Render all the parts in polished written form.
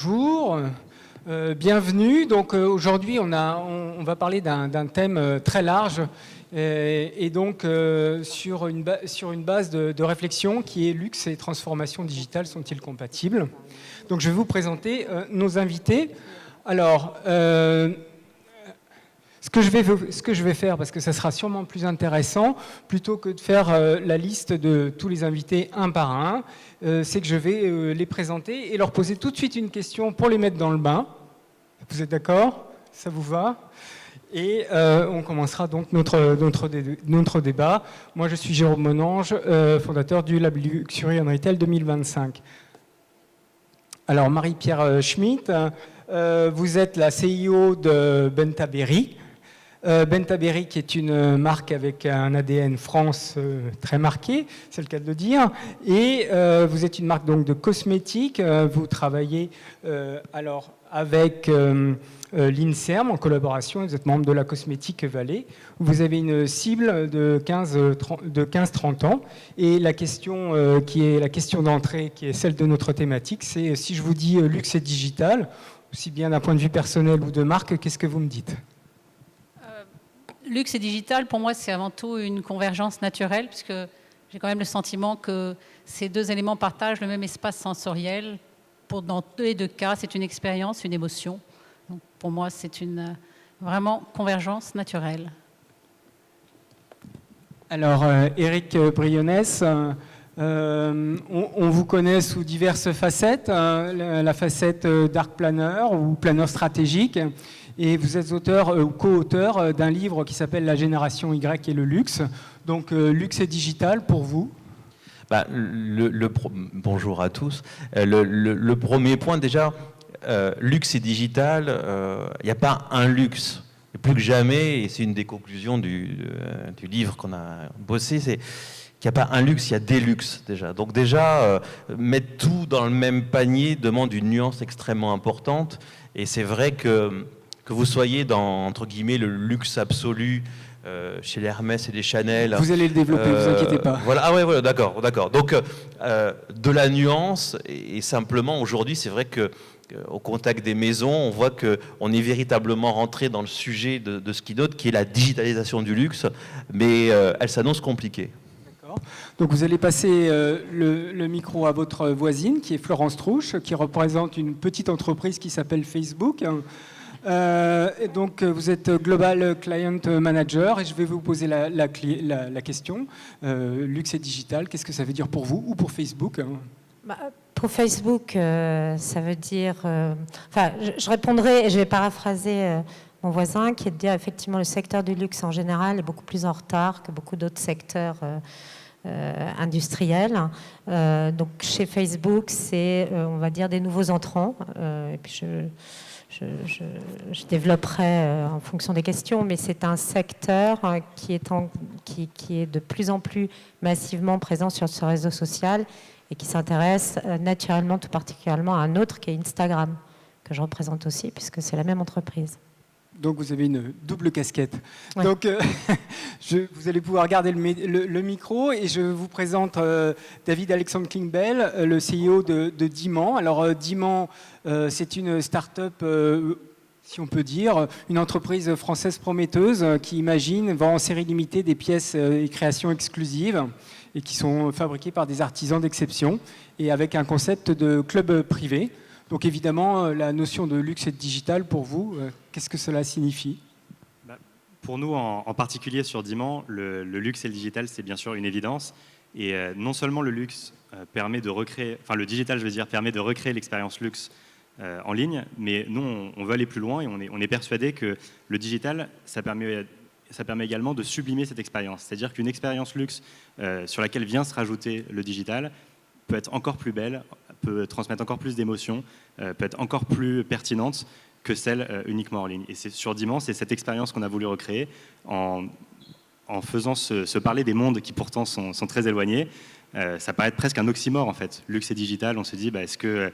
bonjour, bienvenue. Donc aujourd'hui, on va parler d'un thème très large et donc sur une base de réflexion qui est luxe et transformation digitale sont-ils compatibles? Donc je vais vous présenter nos invités. Alors, ce que je vais faire, parce que ça sera sûrement plus intéressant, plutôt que de faire la liste de tous les invités un par un, c'est que je vais les présenter et leur poser tout de suite une question pour les mettre dans le bain. Vous êtes d'accord? Ça vous va? Et on commencera donc notre débat. Moi, je suis Jérôme Monange, fondateur du Lab Luxury and Retail 2025. Alors, Marie-Pierre Schmitt, vous êtes la CIO de Bentaberry. Bentaberry, qui est une marque avec un ADN France très marqué, c'est le cas de le dire. Et vous êtes une marque donc de cosmétiques. Vous travaillez alors avec l'INSERM en collaboration. Vous êtes membre de la Cosmétique Vallée. Vous avez une cible de 15-30 ans. Et la question qui est la question d'entrée, qui est celle de notre thématique, c'est si je vous dis luxe et digital, aussi bien d'un point de vue personnel ou de marque, qu'est-ce que vous me dites ? Luxe et digital, pour moi, c'est avant tout une convergence naturelle, puisque j'ai quand même le sentiment que ces deux éléments partagent le même espace sensoriel. Dans les deux cas, c'est une expérience, une émotion. Donc, pour moi, c'est une vraiment convergence naturelle. Alors, Éric Brionès, on vous connaît sous diverses facettes, la facette dark planner ou planeur stratégique. Et vous êtes auteur ou co-auteur d'un livre qui s'appelle La génération Y et le luxe. Donc, luxe et digital pour vous? Bonjour à tous. Le premier point, déjà, luxe et digital, il n'y a pas un luxe. Et plus que jamais, et c'est une des conclusions du livre qu'on a bossé, c'est qu'il n'y a pas un luxe, il y a des luxes déjà. Donc déjà, mettre tout dans le même panier demande une nuance extrêmement importante. Et c'est vrai que vous soyez dans, entre guillemets, le luxe absolu chez les Hermès et les Chanel. Vous allez le développer, vous inquiétez pas. Voilà, ah ouais, voilà, d'accord. Donc, de la nuance, et simplement, aujourd'hui, c'est vrai que au contact des maisons, on voit qu'on est véritablement rentré dans le sujet de ce qui note, qui est la digitalisation du luxe, mais elle s'annonce compliquée. D'accord. Donc vous allez passer le micro à votre voisine, qui est Florence Trouche, qui représente une petite entreprise qui s'appelle Facebook. Et donc vous êtes Global Client Manager et je vais vous poser la question. Luxe et digital, qu'est-ce que ça veut dire pour vous ou pour Facebook? Pour Facebook, ça veut dire... je répondrai et je vais paraphraser mon voisin qui est de dire effectivement le secteur du luxe en général est beaucoup plus en retard que beaucoup d'autres secteurs industriels. Donc chez Facebook, c'est, on va dire, des nouveaux entrants. Et puis je développerai en fonction des questions, mais c'est un secteur qui est de plus en plus massivement présent sur ce réseau social et qui s'intéresse naturellement, tout particulièrement à un autre qui est Instagram, que je représente aussi, puisque c'est la même entreprise. Donc vous avez une double casquette. Ouais. Donc vous allez pouvoir garder le micro et je vous présente David Alexandre Klingbeil, le CEO de Diman. Alors Diman, c'est une start-up, si on peut dire, une entreprise française prometteuse qui imagine, vend en série limitée des pièces et créations exclusives et qui sont fabriquées par des artisans d'exception et avec un concept de club privé. Donc évidemment, la notion de luxe et de digital, pour vous, qu'est-ce que cela signifie? Pour nous, en particulier sur Diman, le luxe et le digital, c'est bien sûr une évidence. Et non seulement le luxe permet de recréer, enfin le digital, je veux dire, permet de recréer l'expérience luxe en ligne, mais nous, on veut aller plus loin et on est persuadé que le digital, ça permet également de sublimer cette expérience. C'est-à-dire qu'une expérience luxe sur laquelle vient se rajouter le digital peut être encore plus belle, peut transmettre encore plus d'émotions, peut être encore plus pertinente que celle uniquement en ligne. Et c'est sur Diman, c'est cette expérience qu'on a voulu recréer en faisant se parler des mondes qui pourtant sont très éloignés. Ça paraît être presque un oxymore en fait. Luxe et digital, on se dit, est-ce que...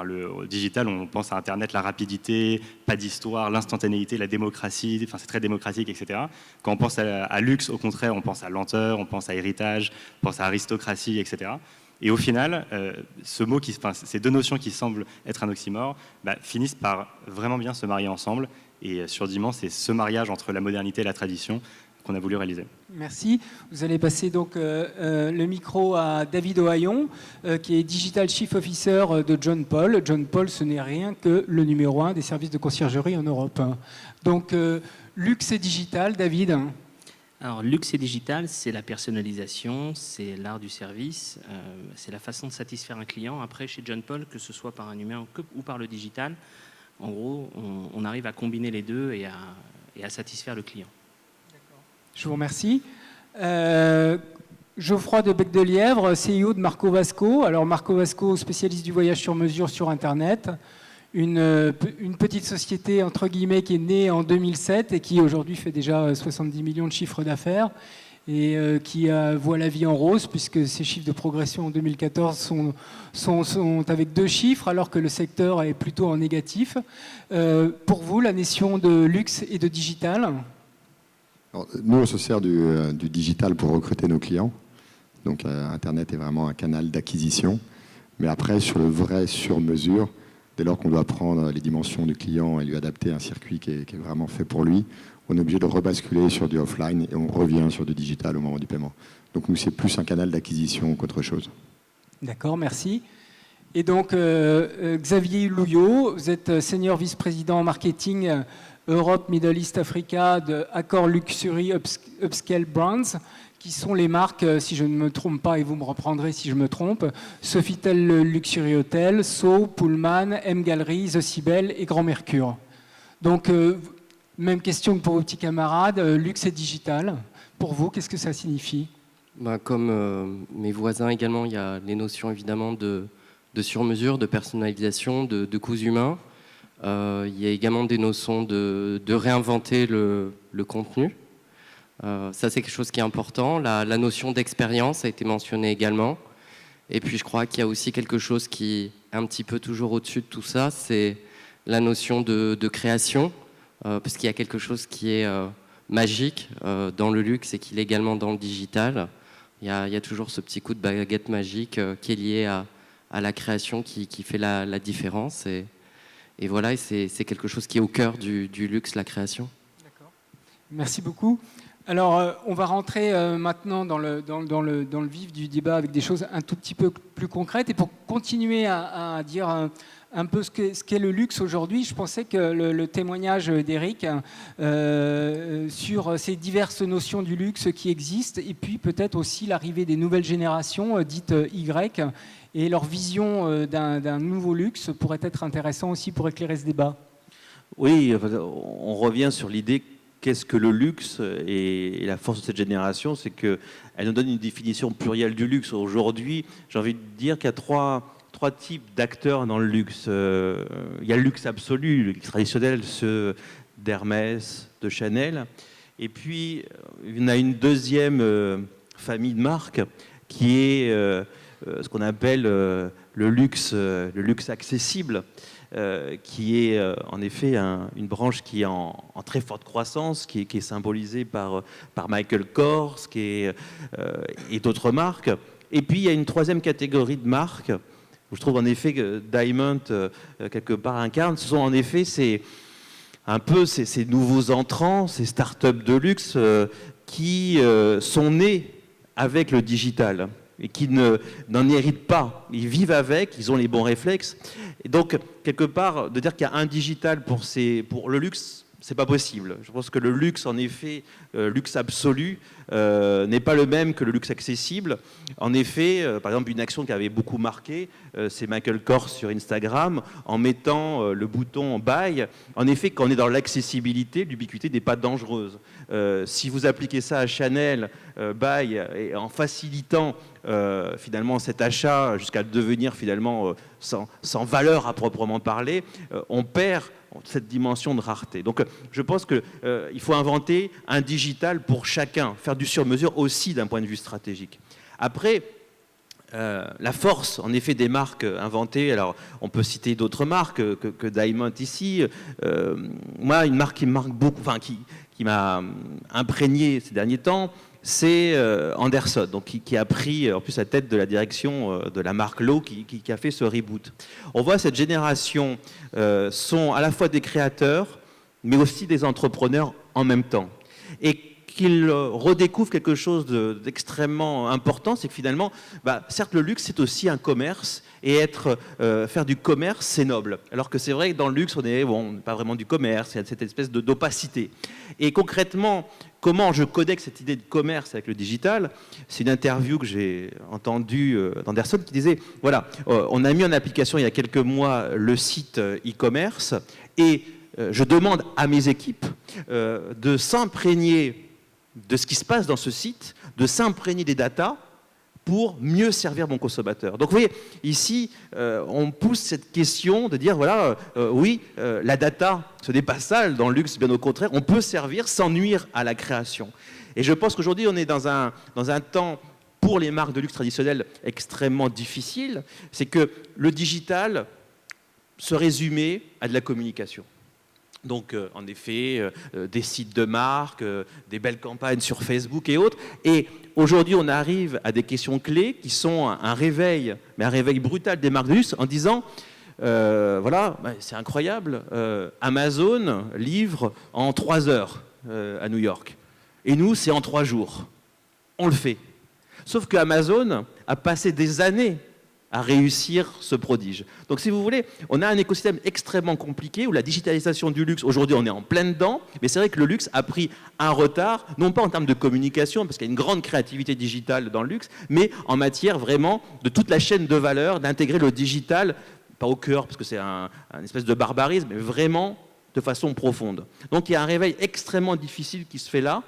le digital, on pense à Internet, la rapidité, pas d'histoire, l'instantanéité, la démocratie, enfin c'est très démocratique, etc. Quand on pense à luxe, au contraire, on pense à lenteur, on pense à héritage, on pense à aristocratie, etc. Et au final, ces deux notions qui semblent être un oxymore finissent par vraiment bien se marier ensemble. Et sur Diman, c'est ce mariage entre la modernité et la tradition qu'on a voulu réaliser. Merci. Vous allez passer donc le micro à David Ohaillon, qui est Digital Chief Officer de John Paul. John Paul, ce n'est rien que le numéro 1 des services de conciergerie en Europe. Donc, luxe et digital, David. Alors, luxe et digital, c'est la personnalisation, c'est l'art du service, c'est la façon de satisfaire un client. Après, chez John Paul, que ce soit par un humain ou par le digital, en gros, on arrive à combiner les deux et à satisfaire le client. Je vous remercie. Geoffroy de Bec-de-Lièvre, CEO de Marco Vasco. Alors Marco Vasco, spécialiste du voyage sur mesure sur Internet. Une petite société, entre guillemets, qui est née en 2007 et qui aujourd'hui fait déjà 70 millions de chiffres d'affaires et qui voit la vie en rose puisque ses chiffres de progression en 2014 sont avec 2 chiffres alors que le secteur est plutôt en négatif. Pour vous, la notion de luxe et de digital ? Alors, nous, on se sert du digital pour recruter nos clients. Donc, Internet est vraiment un canal d'acquisition. Mais après, sur le vrai sur-mesure, dès lors qu'on doit prendre les dimensions du client et lui adapter un circuit qui est vraiment fait pour lui, on est obligé de rebasculer sur du offline et on revient sur du digital au moment du paiement. Donc, nous, c'est plus un canal d'acquisition qu'autre chose. D'accord, merci. Et donc, Xavier Louillot, vous êtes senior vice-président marketing Europe, Middle East, Africa de Accor Luxury Upscale Brands, qui sont les marques, si je ne me trompe pas, et vous me reprendrez si je me trompe, Sofitel Luxury Hotel, So, Pullman, M Gallery, The Cybele et Grand Mercure. Donc, même question que pour vos petits camarades, luxe et digital. Pour vous, qu'est-ce que ça signifie ? Comme mes voisins également, il y a les notions évidemment de sur-mesure, de personnalisation, de coûts humains. Il y a également des notions de réinventer le contenu. Ça, c'est quelque chose qui est important. La notion d'expérience a été mentionnée également. Et puis, je crois qu'il y a aussi quelque chose qui est un petit peu toujours au-dessus de tout ça, c'est la notion de création, parce qu'il y a quelque chose qui est magique dans le luxe et qui est également dans le digital. Il y a toujours ce petit coup de baguette magique qui est lié à la création qui fait la différence. Et voilà, et c'est quelque chose qui est au cœur du luxe, la création. D'accord. Merci beaucoup. Alors, on va rentrer maintenant dans le vif du débat avec des choses un tout petit peu plus concrètes. Et pour continuer à dire un peu ce qu'est le luxe aujourd'hui, je pensais que le témoignage d'Éric sur ces diverses notions du luxe qui existent, et puis peut-être aussi l'arrivée des nouvelles générations dites Y, et leur vision d'un nouveau luxe pourrait être intéressant aussi pour éclairer ce débat. Oui, on revient sur l'idée qu'est-ce que le luxe, et la force de cette génération, c'est qu'elle nous donne une définition plurielle du luxe. Aujourd'hui, j'ai envie de dire qu'il y a trois types d'acteurs dans le luxe. Il y a le luxe absolu, le luxe traditionnel, ceux d'Hermès, de Chanel. Et puis, il y en a une deuxième famille de marques qui est ce qu'on appelle le luxe accessible, qui est en effet une branche qui est en très forte croissance, qui est symbolisée par Michael Kors et d'autres marques. Et puis, il y a une troisième catégorie de marques où je trouve en effet que Diamond, quelque part, incarne. Ce sont en effet ces nouveaux entrants, ces startups de luxe qui sont nés avec le digital et qui n'en héritent pas. Ils vivent avec, ils ont les bons réflexes. Et donc, quelque part, de dire qu'il y a un digital pour le luxe, c'est pas possible. Je pense que le luxe, en effet, luxe absolu, n'est pas le même que le luxe accessible. En effet, par exemple, une action qui avait beaucoup marqué, c'est Michael Kors sur Instagram, en mettant le bouton Buy. En effet, quand on est dans l'accessibilité, l'ubiquité n'est pas dangereuse. Si vous appliquez ça à Chanel, Buy, et en facilitant finalement cet achat jusqu'à devenir finalement sans valeur à proprement parler, on perd cette dimension de rareté. Donc je pense qu'il faut inventer un digital pour chacun, faire du sur-mesure aussi d'un point de vue stratégique. Après, la force, en effet, des marques inventées. Alors, on peut citer d'autres marques que Diamond ici. Moi, une marque qui me marque beaucoup, enfin, qui m'a imprégné ces derniers temps, c'est Anderson, donc qui a pris en plus la tête de la direction de la marque Lowe, qui a fait ce reboot. On voit cette génération sont à la fois des créateurs, mais aussi des entrepreneurs en même temps. Et qu'ils redécouvrent quelque chose d'extrêmement important, c'est que finalement, certes, le luxe, c'est aussi un commerce, et faire du commerce, c'est noble. Alors que c'est vrai que dans le luxe, on n'est pas vraiment du commerce, il y a cette espèce d'opacité. Et concrètement, comment je connecte cette idée de commerce avec le digital? C'est une interview que j'ai entendue d'Anderson qui disait, voilà, on a mis en application il y a quelques mois le site e-commerce, et je demande à mes équipes de s'imprégner de ce qui se passe dans ce site, de s'imprégner des datas pour mieux servir mon consommateur. Donc vous voyez, ici, on pousse cette question de dire, voilà, oui, la data, ce n'est pas sale dans le luxe, bien au contraire, on peut servir sans nuire à la création. Et je pense qu'aujourd'hui, on est dans un temps, pour les marques de luxe traditionnelles, extrêmement difficile. C'est que le digital se résumait à de la communication. Donc, en effet, des sites de marque, des belles campagnes sur Facebook et autres. Et aujourd'hui, on arrive à des questions clés qui sont un réveil, mais un réveil brutal des marques de luxe en disant, voilà, c'est incroyable, Amazon livre en 3 heures à New York. Et nous, c'est en 3 jours. On le fait. Sauf que Amazon a passé des années à réussir ce prodige. Donc si vous voulez, on a un écosystème extrêmement compliqué où la digitalisation du luxe, aujourd'hui on est en plein dedans, mais c'est vrai que le luxe a pris un retard, non pas en termes de communication, parce qu'il y a une grande créativité digitale dans le luxe, mais en matière vraiment de toute la chaîne de valeur, d'intégrer le digital, pas au cœur, parce que c'est un espèce de barbarisme, mais vraiment de façon profonde. Donc il y a un réveil extrêmement difficile qui se fait là,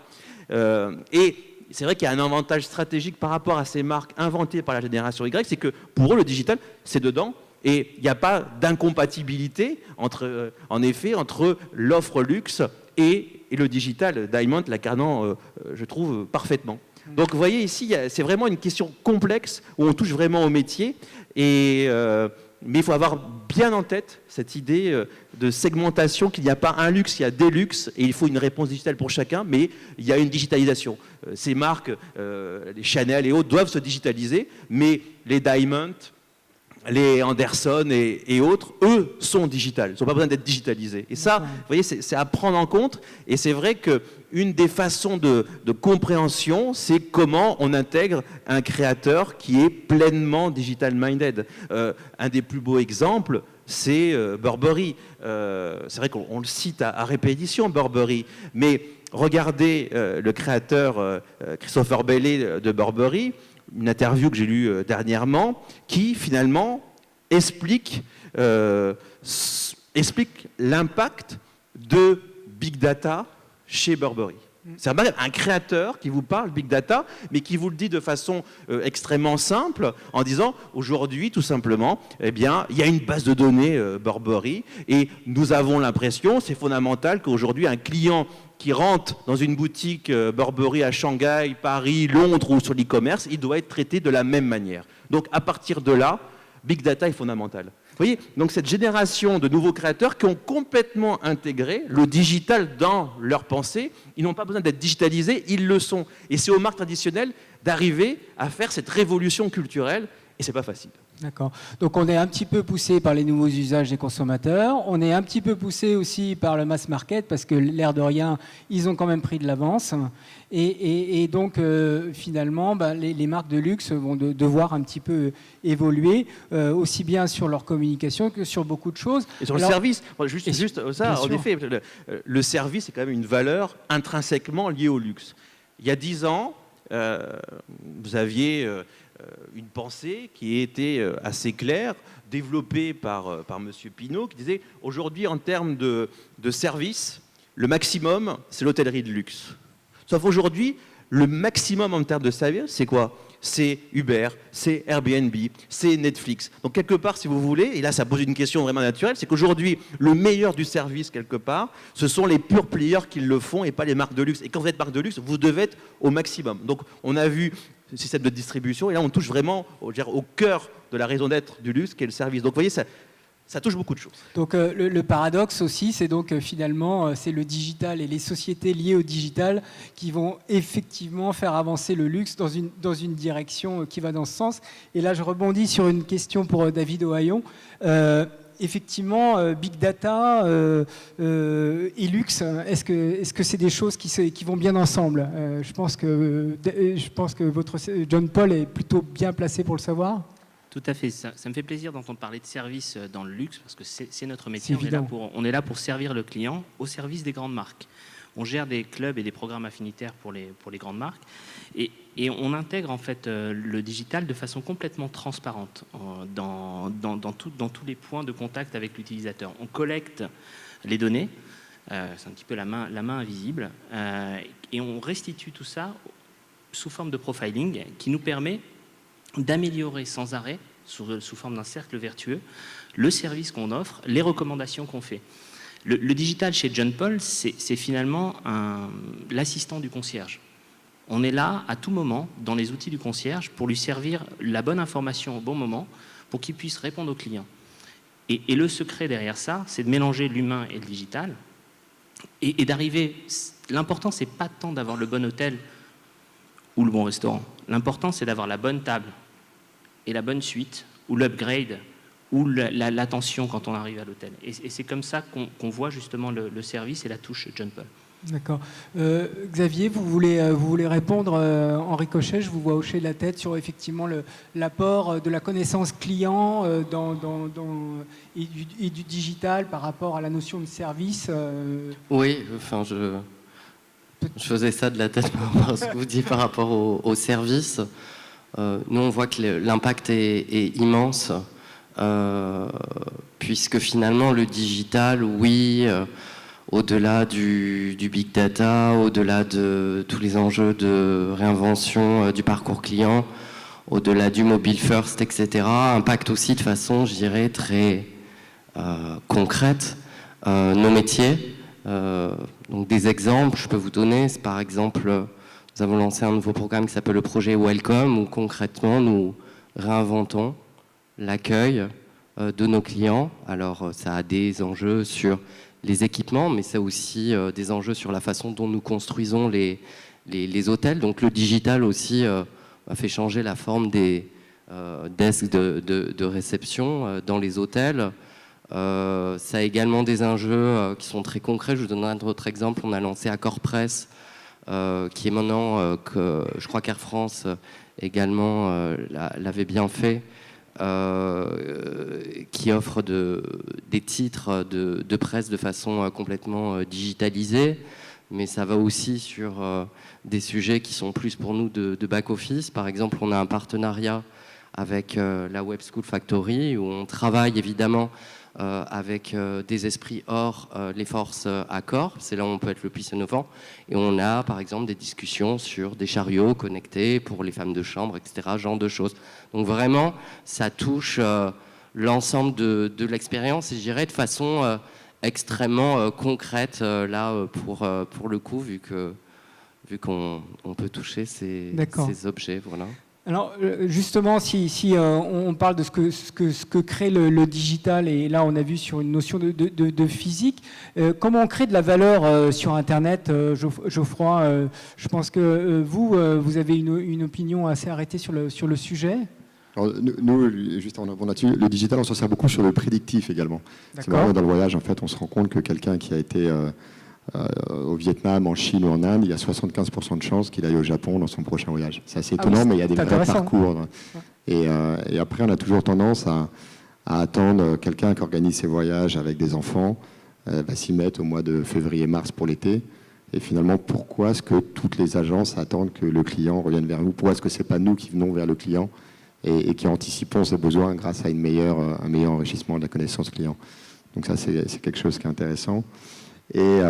et c'est vrai qu'il y a un avantage stratégique par rapport à ces marques inventées par la génération Y, c'est que pour eux, le digital, c'est dedans. Et il n'y a pas d'incompatibilité, en effet, entre l'offre luxe et le digital. Diamond l'incarnant, je trouve, parfaitement. Donc vous voyez ici, c'est vraiment une question complexe où on touche vraiment au métier. Mais il faut avoir bien en tête cette idée de segmentation, qu'il n'y a pas un luxe, il y a des luxes, et il faut une réponse digitale pour chacun, mais il y a une digitalisation. Ces marques, les Chanel et autres, doivent se digitaliser, mais les Diamond, les Anderson et autres, eux, sont digitales. Ils n'ont pas besoin d'être digitalisés. Et ça, vous voyez, c'est à prendre en compte. Et c'est vrai qu'une des façons de compréhension, c'est comment on intègre un créateur qui est pleinement digital-minded. Un des plus beaux exemples, c'est Burberry. C'est vrai qu'on le cite à répétition, Burberry. Mais regardez le créateur Christopher Bailey de Burberry, une interview que j'ai lue dernièrement, qui finalement explique l'impact de Big Data chez Burberry. C'est un créateur qui vous parle Big Data, mais qui vous le dit de façon extrêmement simple, en disant aujourd'hui, tout simplement, eh bien, il y a une base de données Burberry, et nous avons l'impression, c'est fondamental, qu'aujourd'hui, un client qui rentre dans une boutique Burberry à Shanghai, Paris, Londres ou sur l'e-commerce, il doit être traité de la même manière. Donc à partir de là, Big Data est fondamental. Vous voyez, donc cette génération de nouveaux créateurs qui ont complètement intégré le digital dans leur pensée, ils n'ont pas besoin d'être digitalisés, ils le sont. Et c'est aux marques traditionnelles d'arriver à faire cette révolution culturelle, et c'est pas facile. D'accord. Donc on est un petit peu poussé par les nouveaux usages des consommateurs, on est un petit peu poussé aussi par le mass market, parce que l'air de rien, ils ont quand même pris de l'avance. Et donc finalement, les marques de luxe vont devoir un petit peu évoluer, aussi bien sur leur communication que sur beaucoup de choses. Et sur le service, juste ça, en effet, le service est quand même une valeur intrinsèquement liée au luxe. Il y a 10 ans, vous aviez une pensée qui était assez claire, développée par M. Pinault, qui disait aujourd'hui, en termes de service, le maximum, c'est l'hôtellerie de luxe. Sauf aujourd'hui, le maximum en termes de service, c'est quoi? C'est Uber, c'est Airbnb, c'est Netflix. Donc quelque part, si vous voulez, et là ça pose une question vraiment naturelle, c'est qu'aujourd'hui, le meilleur du service, quelque part, ce sont les pure players qui le font et pas les marques de luxe. Et quand vous êtes marque de luxe, vous devez être au maximum. Donc on a vu système de distribution. Et là, on touche vraiment au cœur de la raison d'être du luxe, qui est le service. Donc, vous voyez, ça touche beaucoup de choses. Donc le paradoxe aussi, c'est donc finalement c'est le digital et les sociétés liées au digital qui vont effectivement faire avancer le luxe dans une direction qui va dans ce sens. Et là, je rebondis sur une question pour David Ohayon. Effectivement, big data et luxe, est-ce que c'est des choses qui vont bien ensemble? Je pense que votre John Paul est plutôt bien placé pour le savoir. Tout à fait. Ça me fait plaisir d'entendre parler de service dans le luxe parce que c'est notre C'est métier. évident. On est là pour servir le client au service des grandes marques. On gère des clubs et des programmes affinitaires pour les grandes marques et on intègre en fait le digital de façon complètement transparente dans tous les points de contact avec l'utilisateur. On collecte les données, c'est un petit peu la main invisible, et on restitue tout ça sous forme de profiling qui nous permet d'améliorer sans arrêt, sous forme d'un cercle vertueux, le service qu'on offre, les recommandations qu'on fait. Le digital chez John Paul, c'est finalement l'assistant du concierge. On est là à tout moment dans les outils du concierge pour lui servir la bonne information au bon moment pour qu'il puisse répondre aux clients. Et le secret derrière ça, c'est de mélanger l'humain et le digital et d'arriver... L'important, c'est pas tant d'avoir le bon hôtel ou le bon restaurant. L'important, c'est d'avoir la bonne table et la bonne suite, ou l'upgrade, ou l'attention quand on arrive à l'hôtel. Et c'est comme ça qu'on voit justement le service et la touche John Paul. D'accord. Xavier, vous voulez répondre en ricochet? Je vous vois hocher la tête sur effectivement l'apport de la connaissance client et du digital par rapport à la notion de service. Oui, enfin, je faisais ça de la tête par rapport à ce que vous dites par rapport au service. Nous, on voit que l'impact est immense, puisque finalement, le digital, oui, au-delà du big data, au-delà de tous les enjeux de réinvention du parcours client, au-delà du mobile first, etc., impacte aussi de façon, je dirais, très concrète nos métiers. Donc des exemples, je peux vous donner, c'est par exemple, nous avons lancé un nouveau programme qui s'appelle le projet Welcome, où concrètement nous réinventons l'accueil de nos clients. Alors ça a des enjeux sur les équipements, mais c'est aussi des enjeux sur la façon dont nous construisons les hôtels. Donc le digital aussi a fait changer la forme des desks de réception dans les hôtels. Ça a également des enjeux qui sont très concrets. Je vous donne un autre exemple. On a lancé Accor Press, qui est maintenant, que je crois qu'Air France également l'avait bien fait, qui offre des titres de presse de façon complètement digitalisée. Mais ça va aussi sur des sujets qui sont plus pour nous de back-office. Par exemple, on a un partenariat avec la Web School Factory, où on travaille évidemment avec des esprits hors les forces Accor. C'est là où on peut être le plus innovant. Et on a, par exemple, des discussions sur des chariots connectés pour les femmes de chambre, etc., ce genre de choses. Donc vraiment, ça touche l'ensemble de l'expérience, et je dirais de façon extrêmement concrète, là, pour le coup, vu qu'on peut toucher ces objets. Voilà. Alors justement, si on parle de ce que crée le digital, et là on a vu sur une notion de physique, comment on crée de la valeur sur Internet, Geoffroy, je pense que vous avez une opinion assez arrêtée sur le sujet. Alors, nous, juste en répondant là-dessus, le digital, on s'en sert beaucoup sur le prédictif également. C'est vraiment dans le voyage, en fait, on se rend compte que quelqu'un qui a été au Vietnam, en Chine ou en Inde, il y a 75% de chances qu'il aille au Japon dans son prochain voyage. C'est assez étonnant, mais il y a des vrais parcours. Et après, on a toujours tendance à attendre quelqu'un qui organise ses voyages avec des enfants, va s'y mettre au mois de février-mars pour l'été. Et finalement, pourquoi est-ce que toutes les agences attendent que le client revienne vers nous? Pourquoi est-ce que ce n'est pas nous qui venons vers le client et qui anticipons ses besoins grâce à un meilleur enrichissement de la connaissance client? Donc ça, c'est quelque chose qui est intéressant. Et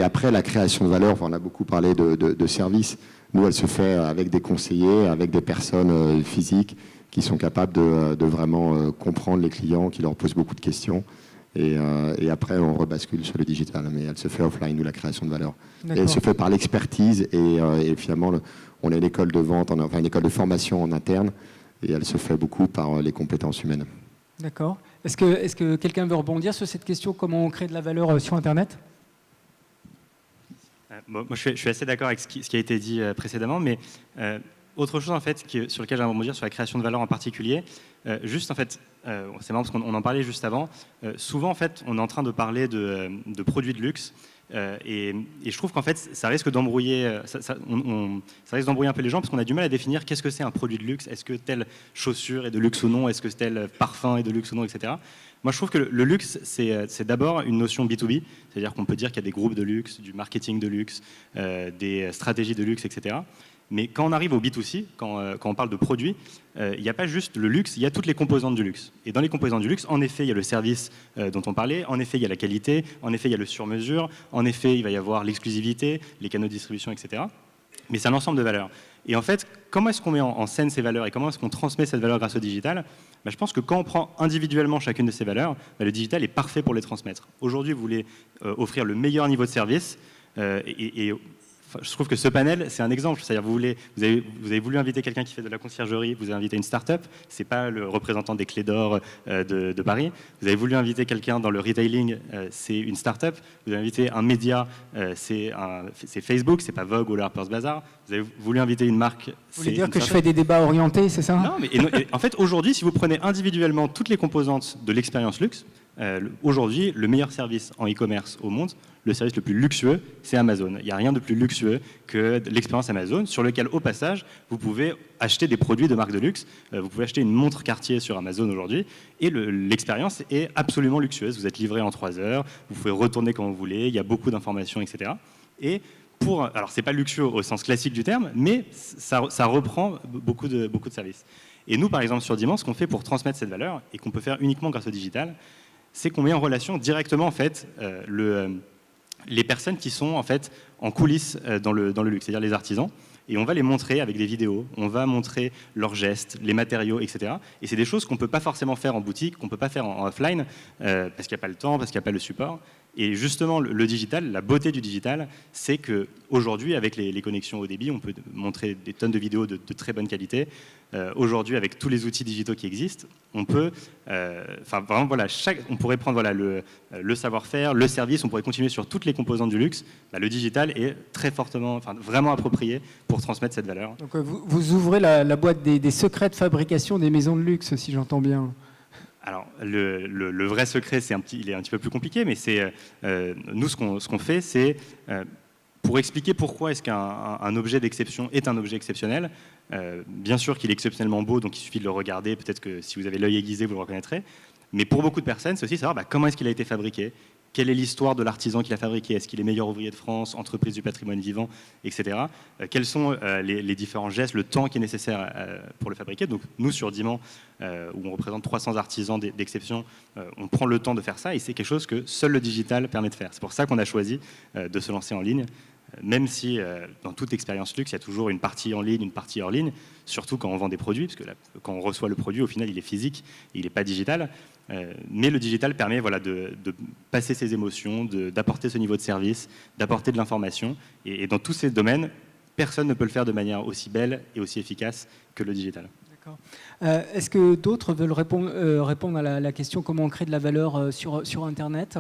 après, la création de valeur, on a beaucoup parlé de services. Nous, elle se fait avec des conseillers, avec des personnes physiques qui sont capables de vraiment comprendre les clients, qui leur posent beaucoup de questions Et après, on rebascule sur le digital. Mais elle se fait offline, ou la création de valeur. Et elle se fait par l'expertise. Et finalement, on a une école de vente, enfin une école de formation en interne. Et elle se fait beaucoup par les compétences humaines. D'accord. Est-ce que quelqu'un veut rebondir sur cette question, comment on crée de la valeur sur Internet ? Moi, je suis assez d'accord avec ce qui a été dit précédemment, mais autre chose en fait sur lequel j'aimerais rebondir, sur la création de valeur en particulier, juste en fait, c'est marrant parce qu'on en parlait juste avant, souvent en fait on est en train de parler de produits de luxe, et je trouve qu'en fait ça risque d'embrouiller ça risque d'embrouiller un peu les gens, parce qu'on a du mal à définir qu'est-ce que c'est un produit de luxe, est-ce que telle chaussure est de luxe ou non, est-ce que tel parfum est de luxe ou non, etc. Moi, je trouve que le luxe, c'est d'abord une notion B2B, c'est-à-dire qu'on peut dire qu'il y a des groupes de luxe, du marketing de luxe, des stratégies de luxe, etc. Mais quand on arrive au B2C, quand on parle de produits, il n'y a pas juste le luxe, il y a toutes les composantes du luxe. Et dans les composantes du luxe, en effet, il y a le service dont on parlait, en effet, il y a la qualité, en effet, il y a le sur-mesure, en effet, il va y avoir l'exclusivité, les canaux de distribution, etc. Mais c'est un ensemble de valeurs. Et en fait, comment est-ce qu'on met en scène ces valeurs et comment est-ce qu'on transmet cette valeur grâce au digital ? Je pense que quand on prend individuellement chacune de ces valeurs, le digital est parfait pour les transmettre. Aujourd'hui, vous voulez offrir le meilleur niveau de service et je trouve que ce panel, c'est un exemple. C'est-à-dire, vous avez voulu inviter quelqu'un qui fait de la conciergerie, vous avez invité une start-up, c'est pas le représentant des Clés d'Or de Paris. Vous avez voulu inviter quelqu'un dans le retailing, c'est une start-up. Vous avez invité un média, c'est Facebook, c'est pas Vogue ou le Harper's Bazaar. Vous avez voulu inviter une marque. Vous voulez dire que je fais des débats orientés, c'est ça ? Non, mais en fait, aujourd'hui, si vous prenez individuellement toutes les composantes de l'expérience luxe, aujourd'hui, le meilleur service en e-commerce au monde, le service le plus luxueux, c'est Amazon. Il n'y a rien de plus luxueux que l'expérience Amazon, sur lequel, au passage, vous pouvez acheter des produits de marque de luxe. Vous pouvez acheter une montre Cartier sur Amazon aujourd'hui, et l'expérience est absolument luxueuse. Vous êtes livré en 3 heures, vous pouvez retourner quand vous voulez, il y a beaucoup d'informations, etc. Et alors, c'est pas luxueux au sens classique du terme, mais ça reprend beaucoup de services. Et nous, par exemple, sur Diman, ce qu'on fait pour transmettre cette valeur, et qu'on peut faire uniquement grâce au digital, c'est qu'on met en relation directement en fait, les personnes qui sont en fait en coulisses dans le luxe, c'est-à-dire les artisans, et on va les montrer avec des vidéos, on va montrer leurs gestes, les matériaux, etc. Et c'est des choses qu'on ne peut pas forcément faire en boutique, qu'on ne peut pas faire en offline, parce qu'il n'y a pas le temps, parce qu'il n'y a pas le support. Et justement, le digital, la beauté du digital, c'est qu'aujourd'hui, avec les connexions haut débit, on peut montrer des tonnes de vidéos de très bonne qualité. Aujourd'hui, avec tous les outils digitaux qui existent, on peut, vraiment, voilà, on pourrait prendre le savoir-faire, le service, on pourrait continuer sur toutes les composantes du luxe. Le digital est très fortement, vraiment approprié pour transmettre cette valeur. Donc vous ouvrez la boîte des secrets de fabrication des maisons de luxe, si j'entends bien. Alors, le vrai secret, il est un petit peu plus compliqué, mais nous, ce qu'on fait, c'est pour expliquer pourquoi est-ce qu'un objet d'exception est un objet exceptionnel. Bien sûr qu'il est exceptionnellement beau, donc il suffit de le regarder. Peut-être que si vous avez l'œil aiguisé, vous le reconnaîtrez. Mais pour beaucoup de personnes, c'est aussi savoir comment est-ce qu'il a été fabriqué, quelle est l'histoire de l'artisan qui l'a fabriqué, est-ce qu'il est meilleur ouvrier de France, entreprise du patrimoine vivant, etc. Quels sont les différents gestes, le temps qui est nécessaire pour le fabriquer. Donc nous, sur Diman, où on représente 300 artisans d'exception, on prend le temps de faire ça, et c'est quelque chose que seul le digital permet de faire. C'est pour ça qu'on a choisi de se lancer en ligne, même si dans toute expérience luxe, il y a toujours une partie en ligne, une partie hors ligne, surtout quand on vend des produits, parce que quand on reçoit le produit, au final, il est physique, et il n'est pas digital. Mais le digital permet de passer ses émotions, d'apporter ce niveau de service, d'apporter de l'information. Et dans tous ces domaines, personne ne peut le faire de manière aussi belle et aussi efficace que le digital. D'accord. Est-ce que d'autres veulent répondre à la question comment on crée de la valeur sur Internet ?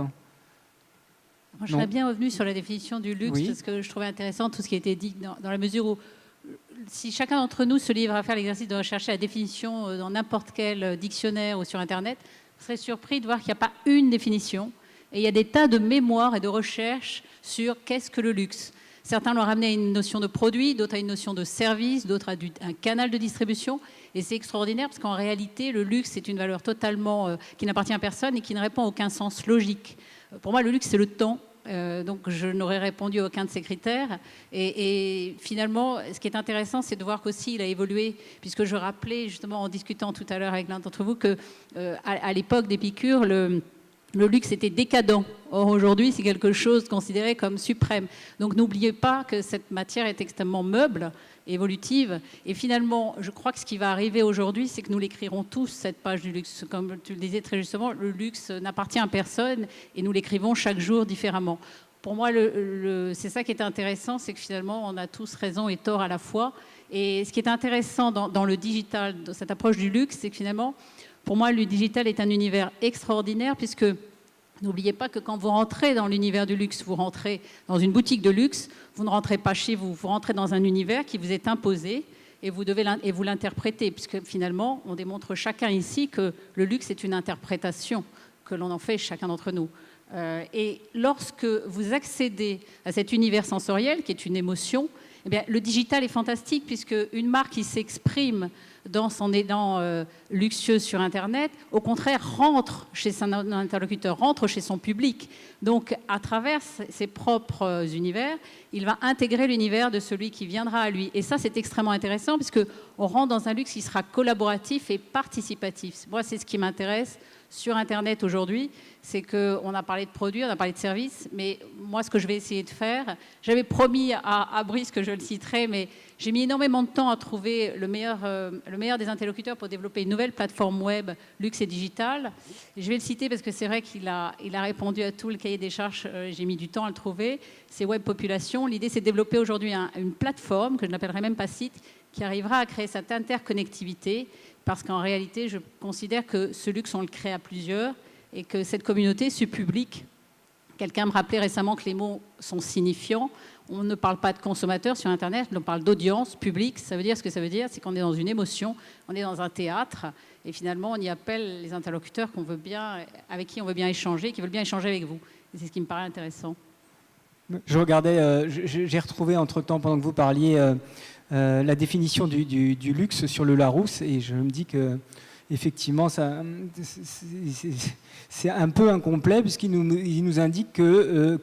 Moi, je serais bien revenue sur la définition du luxe, Oui. parce que je trouvais intéressant tout ce qui a été dit, dans la mesure où si chacun d'entre nous se livre à faire l'exercice de rechercher la définition dans n'importe quel dictionnaire ou sur Internet, vous serez surpris de voir qu'il n'y a pas une définition. Et il y a des tas de mémoires et de recherches sur qu'est-ce que le luxe. Certains l'ont ramené à une notion de produit, d'autres à une notion de service, d'autres à un canal de distribution. Et c'est extraordinaire parce qu'en réalité, le luxe, c'est une valeur totalement qui n'appartient à personne et qui ne répond à aucun sens logique. Pour moi, le luxe, c'est le temps. Donc, je n'aurais répondu à aucun de ces critères. Et finalement, ce qui est intéressant, c'est de voir qu'aussi, il a évolué, puisque je rappelais, justement, en discutant tout à l'heure avec l'un d'entre vous, qu'à l'époque d'Épicure, le luxe était décadent. Or, aujourd'hui, c'est quelque chose considéré comme suprême. Donc, n'oubliez pas que cette matière est extrêmement meuble, évolutive. Et finalement, je crois que ce qui va arriver aujourd'hui, c'est que nous l'écrirons tous, cette page du luxe. Comme tu le disais très justement, le luxe n'appartient à personne et nous l'écrivons chaque jour différemment. Pour moi, c'est ça qui est intéressant, c'est que finalement, on a tous raison et tort à la fois. Et ce qui est intéressant dans le digital, dans cette approche du luxe, c'est que finalement, pour moi, le digital est un univers extraordinaire, puisque n'oubliez pas que quand vous rentrez dans l'univers du luxe, vous rentrez dans une boutique de luxe, vous ne rentrez pas chez vous, vous rentrez dans un univers qui vous est imposé et vous l'interprétez, puisque finalement, on démontre chacun ici que le luxe est une interprétation que l'on en fait chacun d'entre nous. Et lorsque vous accédez à cet univers sensoriel, qui est une émotion, eh bien, le digital est fantastique, puisque une marque qui s'exprime dans son élan luxueux sur Internet, au contraire, rentre chez son interlocuteur, rentre chez son public. Donc, à travers ses propres univers, il va intégrer l'univers de celui qui viendra à lui. Et ça, c'est extrêmement intéressant, puisqu'on rentre dans un luxe qui sera collaboratif et participatif. Moi, c'est ce qui m'intéresse sur Internet aujourd'hui, c'est qu'on a parlé de produits, on a parlé de services, mais moi, ce que je vais essayer de faire, j'avais promis à Brice que je le citerai, mais j'ai mis énormément de temps à trouver le meilleur des interlocuteurs pour développer une nouvelle plateforme web, luxe et digital. Et je vais le citer parce que c'est vrai qu'il a répondu à tout le cahier des charges, j'ai mis du temps à le trouver, c'est Web Population. L'idée, c'est de développer aujourd'hui une plateforme, que je n'appellerai même pas site, qui arrivera à créer cette interconnectivité, parce qu'en réalité, je considère que ce luxe, on le crée à plusieurs, et que cette communauté, ce public, quelqu'un me rappelait récemment que les mots sont signifiants. On ne parle pas de consommateur sur Internet, on parle d'audience, public. Ça veut dire ce que ça veut dire, c'est qu'on est dans une émotion, on est dans un théâtre, et finalement, on y appelle les interlocuteurs avec qui on veut bien échanger, qui veulent bien échanger avec vous. Et c'est ce qui me paraît intéressant. Je regardais, j'ai retrouvé entre-temps, pendant que vous parliez, la définition du luxe sur le Larousse, et je me dis que effectivement, c'est un peu incomplet, puisqu'il nous indique que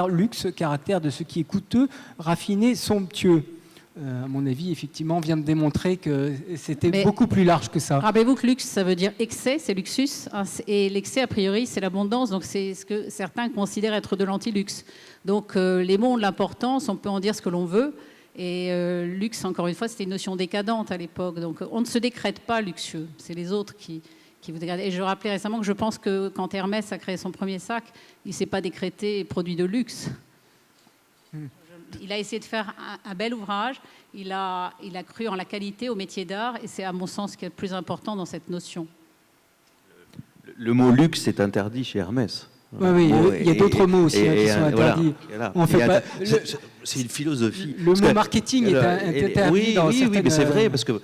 luxe, caractère de ce qui est coûteux, raffiné, somptueux. À mon avis, effectivement, vient de démontrer que c'était beaucoup plus large que ça. Rappelez-vous que luxe, ça veut dire excès, c'est luxus, hein, et l'excès, a priori, c'est l'abondance, donc c'est ce que certains considèrent être de l'anti-luxe. Donc les mots ont de l'importance, on peut en dire ce que l'on veut, et luxe, encore une fois, c'était une notion décadente à l'époque, donc on ne se décrète pas luxueux, c'est les autres qui vous décrètent. Et je rappelais récemment que je pense que quand Hermès a créé son premier sac, il ne s'est pas décrété produit de luxe. Il a essayé de faire un bel ouvrage, il a cru en la qualité, au métier d'art, et c'est à mon sens ce qui est le plus important dans cette notion. Le mot luxe est interdit chez Hermès. Oui, il y a d'autres mots aussi qui sont interdits. C'est une philosophie. Le mot marketing est interdit dans certaines... Oui, mais c'est vrai, parce que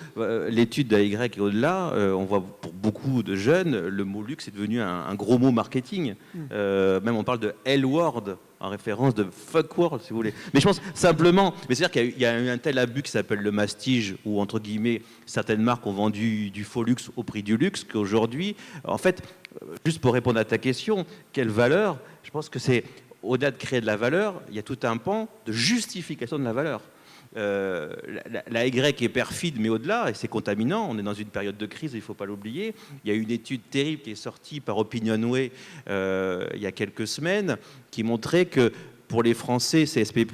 l'étude d'AY et au-delà, on voit pour beaucoup de jeunes, le mot luxe est devenu un gros mot marketing. Même on parle de L-word, en référence de fuck world, si vous voulez. Mais je pense simplement, mais c'est-à-dire qu'il y a eu un tel abus qui s'appelle le mastige, où, entre guillemets, certaines marques ont vendu du faux luxe au prix du luxe, qu'aujourd'hui, en fait, juste pour répondre à ta question, quelle valeur? Je pense que c'est, au-delà de créer de la valeur, il y a tout un pan de justification de la valeur. La Y est perfide, mais au-delà, et c'est contaminant. On est dans une période de crise, il ne faut pas l'oublier. Il y a une étude terrible qui est sortie par Opinionway il y a quelques semaines, qui montrait que pour les Français CSP+,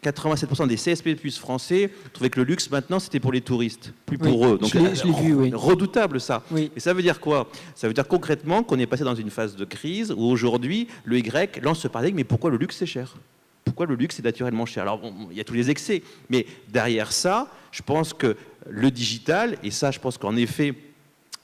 87% des CSP+ français trouvaient que le luxe maintenant c'était pour les touristes, plus pour eux. Donc je l'ai vu, oui. Redoutable ça. Oui. Et ça veut dire quoi? Ça veut dire concrètement qu'on est passé dans une phase de crise où aujourd'hui le Y lance ce paradigme, mais pourquoi le luxe c'est cher? Pourquoi le luxe est naturellement cher? Alors, il y a tous les excès, mais derrière ça, je pense que le digital, et ça, je pense qu'en effet,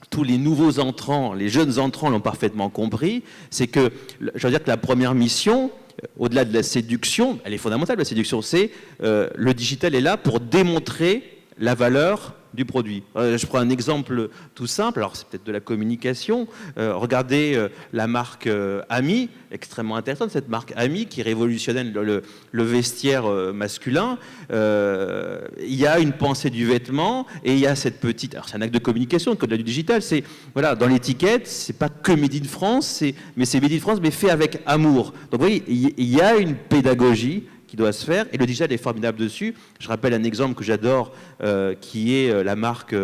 tous les nouveaux entrants, les jeunes entrants l'ont parfaitement compris, c'est que, je veux dire que la première mission, au-delà de la séduction, elle est fondamentale, la séduction, c'est le digital est là pour démontrer la valeur du produit. Je prends un exemple tout simple, alors c'est peut-être de la communication. Regardez la marque Ami, extrêmement intéressante cette marque Ami qui révolutionne le vestiaire masculin. Il y a une pensée du vêtement et il y a cette petite... Alors c'est un acte de communication, au-delà du digital, c'est... Voilà, dans l'étiquette, c'est pas que Made in France, mais c'est Made in France, mais fait avec amour. Donc vous voyez, il y a une pédagogie qui doit se faire, et le digital est formidable dessus. Je rappelle un exemple que j'adore, qui est la marque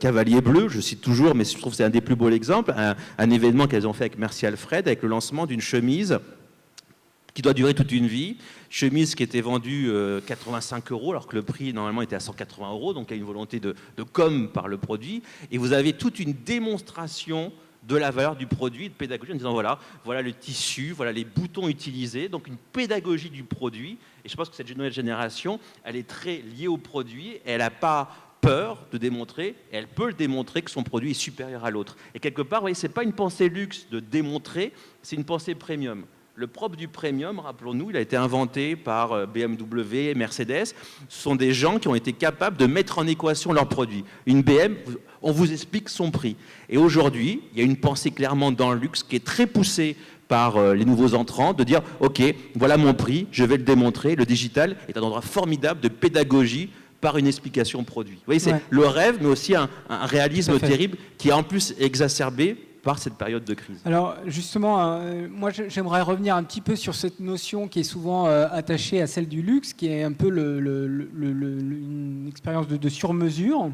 Cavalier Bleu, je cite toujours, mais je trouve que c'est un des plus beaux exemples, un événement qu'elles ont fait avec Merci Alfred, avec le lancement d'une chemise qui doit durer toute une vie, chemise qui était vendue 85 €, alors que le prix normalement était à 180 €, donc il y a une volonté de com par le produit, et vous avez toute une démonstration de la valeur du produit, de pédagogie, en disant voilà le tissu, voilà les boutons utilisés, donc une pédagogie du produit, et je pense que cette nouvelle génération, elle est très liée au produit, et elle n'a pas peur de démontrer, et elle peut le démontrer que son produit est supérieur à l'autre. Et quelque part, vous voyez, c'est pas une pensée luxe de démontrer, c'est une pensée premium. Le propre du premium, rappelons-nous, il a été inventé par BMW, Mercedes. Ce sont des gens qui ont été capables de mettre en équation leurs produits. Une BM, on vous explique son prix. Et aujourd'hui, il y a une pensée clairement dans le luxe qui est très poussée par les nouveaux entrants, de dire, OK, voilà mon prix, je vais le démontrer. Le digital est un endroit formidable de pédagogie par une explication produit. Vous voyez, c'est le rêve, mais aussi un réalisme terrible qui est en plus exacerbé par cette période de crise. Alors justement, moi j'aimerais revenir un petit peu sur cette notion qui est souvent attachée à celle du luxe, qui est un peu une expérience de sur-mesure,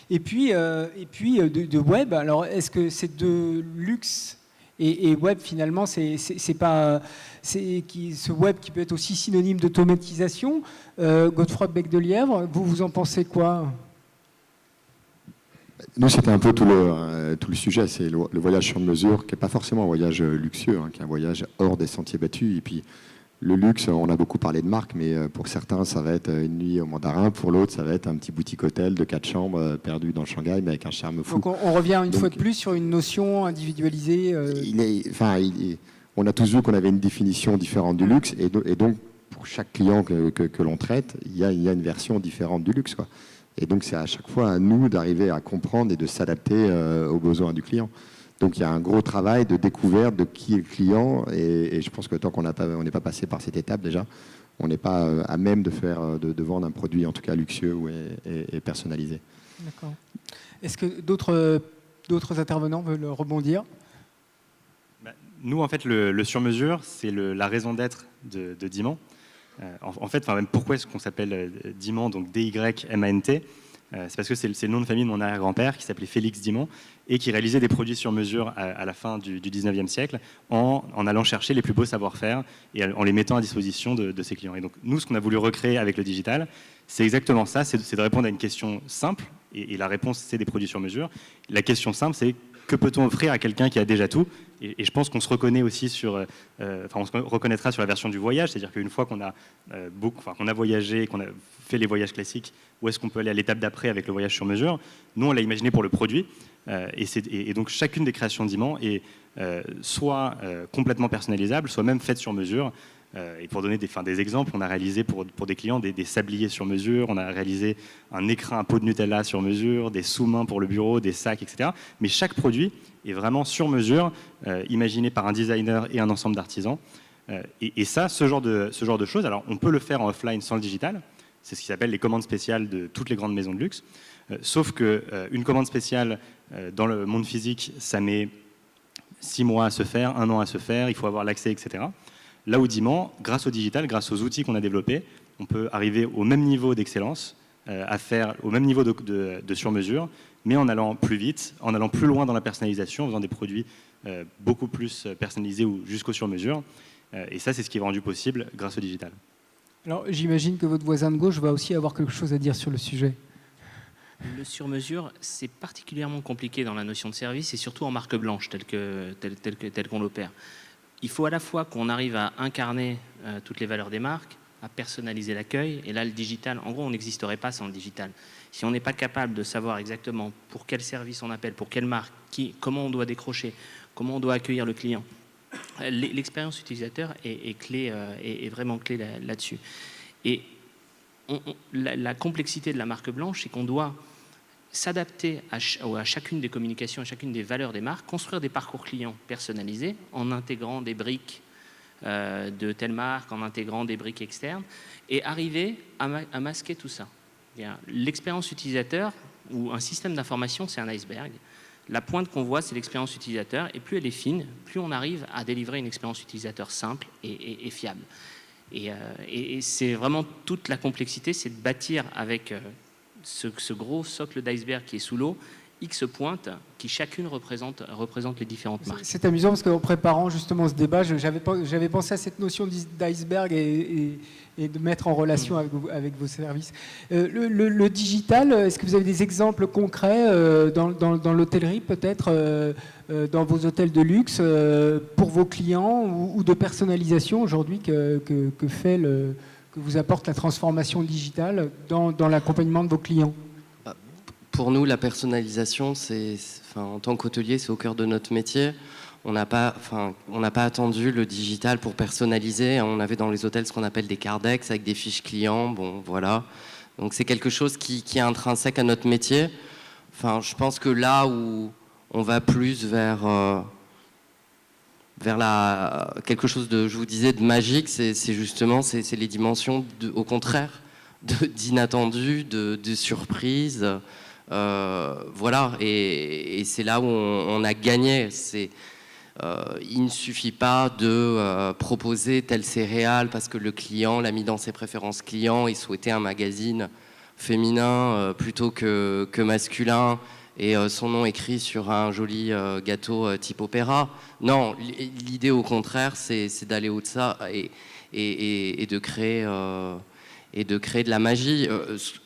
et puis de web. Alors est-ce que ces deux luxe et web finalement, c'est pas ce web qui peut être aussi synonyme d'automatisation? Godefroy Bec de Lièvre, vous en pensez quoi? Nous, c'était un peu tout le sujet, c'est le voyage sur mesure, qui n'est pas forcément un voyage luxueux, qui est un voyage hors des sentiers battus. Et puis, le luxe, on a beaucoup parlé de marque, mais pour certains, ça va être une nuit au Mandarin. Pour l'autre, ça va être un petit boutique hôtel de 4 chambres perdu dans Shanghai, mais avec un charme fou. Donc, on revient une fois de plus sur une notion individualisée. On a tous vu qu'on avait une définition différente du luxe, et donc, pour chaque client que l'on traite, il y a une version différente du luxe, quoi. Et donc, c'est à chaque fois à nous d'arriver à comprendre et de s'adapter aux besoins du client. Donc, il y a un gros travail de découverte de qui est le client. Et je pense que tant qu'on n'est pas passé par cette étape déjà, on n'est pas à même de vendre un produit, en tout cas luxueux et personnalisé. D'accord. Est-ce que d'autres intervenants veulent rebondir? Nous, en fait, le sur-mesure, c'est la raison d'être de Dimant. En fait, même pourquoi est-ce qu'on s'appelle Dimant, donc D-Y-M-A-N-T? C'est parce que c'est le nom de famille de mon arrière-grand-père qui s'appelait Félix Dimant et qui réalisait des produits sur mesure à la fin du 19e siècle en allant chercher les plus beaux savoir-faire et en les mettant à disposition de ses clients. Et donc, nous, ce qu'on a voulu recréer avec le digital, c'est exactement ça, c'est de répondre à une question simple et la réponse, c'est des produits sur mesure. La question simple, c'est que peut-on offrir à quelqu'un qui a déjà tout? Et je pense qu'on se reconnaît aussi on se reconnaîtra sur la version du voyage, c'est-à-dire qu'une fois qu'on a qu'on a voyagé, qu'on a fait les voyages classiques, où est-ce qu'on peut aller à l'étape d'après avec le voyage sur mesure? Nous, on l'a imaginé pour le produit, et donc chacune des créations d'Iman est soit complètement personnalisable, soit même faite sur mesure. Et pour donner des exemples, on a réalisé pour des clients des sabliers sur mesure, on a réalisé un écrin à peau de Nutella sur mesure, des sous-mains pour le bureau, des sacs, etc. Mais chaque produit est vraiment sur mesure, imaginé par un designer et un ensemble d'artisans. Et ça, ce genre de choses, alors on peut le faire en offline sans le digital, c'est ce qui s'appelle les commandes spéciales de toutes les grandes maisons de luxe, sauf qu'une commande spéciale dans le monde physique, ça met 6 mois à se faire, 1 an à se faire, il faut avoir l'accès, etc. Là où Dimant, grâce au digital, grâce aux outils qu'on a développés, on peut arriver au même niveau d'excellence, à faire au même niveau de sur-mesure, mais en allant plus vite, en allant plus loin dans la personnalisation, en faisant des produits beaucoup plus personnalisés ou jusqu'au sur-mesure. Et ça, c'est ce qui est rendu possible grâce au digital. Alors, j'imagine que votre voisin de gauche va aussi avoir quelque chose à dire sur le sujet. Le sur-mesure, c'est particulièrement compliqué dans la notion de service et surtout en marque blanche, telle qu'on l'opère. Il faut à la fois qu'on arrive à incarner toutes les valeurs des marques, à personnaliser l'accueil, et là, le digital, en gros, on n'existerait pas sans le digital. Si on n'est pas capable de savoir exactement pour quel service on appelle, pour quelle marque, comment on doit décrocher, comment on doit accueillir le client, l'expérience utilisateur est vraiment clé là-dessus. Et la complexité de la marque blanche, c'est qu'on doit s'adapter à chacune des communications, à chacune des valeurs des marques, construire des parcours clients personnalisés en intégrant des briques de telle marque, en intégrant des briques externes, et arriver à masquer tout ça. L'expérience utilisateur ou un système d'information, c'est un iceberg. La pointe qu'on voit, c'est l'expérience utilisateur, et plus elle est fine, plus on arrive à délivrer une expérience utilisateur simple et fiable. Et c'est vraiment toute la complexité, c'est de bâtir avec ce gros socle d'iceberg qui est sous l'eau, X pointes qui chacune représente les différentes marques. C'est amusant parce qu'en préparant justement ce débat, j'avais pensé à cette notion d'iceberg et de mettre en relation avec vos services. Le digital, est-ce que vous avez des exemples concrets dans l'hôtellerie peut-être, dans vos hôtels de luxe, pour vos clients ou de personnalisation aujourd'hui que vous apporte la transformation digitale dans l'accompagnement de vos clients? Pour nous, la personnalisation, en tant qu'hôtelier, c'est au cœur de notre métier. On n'a pas attendu le digital pour personnaliser. On avait dans les hôtels ce qu'on appelle des cardex avec des fiches clients. Bon, voilà. Donc c'est quelque chose qui est intrinsèque à notre métier. Enfin, je pense que là où on va plus vers quelque chose de, je vous disais, de magique, c'est justement les dimensions, au contraire, d'inattendu, de surprise. Voilà, et c'est là où on a gagné. Il ne suffit pas de proposer telle céréale parce que le client l'a mis dans ses préférences clients, il souhaitait un magazine féminin plutôt que masculin et son nom écrit sur un joli gâteau type opéra. Non, l'idée au contraire, c'est d'aller au-delà et de créer de la magie.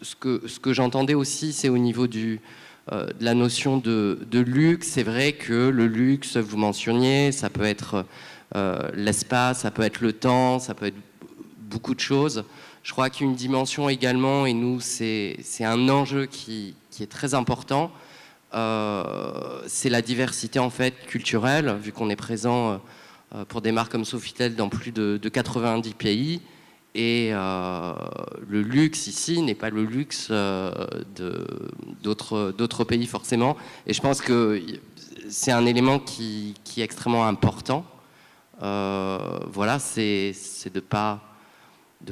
Ce que j'entendais aussi, c'est au niveau de la notion de luxe. C'est vrai que le luxe, vous mentionniez, ça peut être l'espace, ça peut être le temps, ça peut être beaucoup de choses. Je crois qu'il y a une dimension également, et nous, c'est un enjeu qui est très important, c'est la diversité en fait culturelle, vu qu'on est présent pour des marques comme Sofitel dans plus de 90 pays. Et le luxe ici n'est pas le luxe d'autres pays forcément. Et je pense que c'est un élément qui est extrêmement important. Voilà, c'est de pas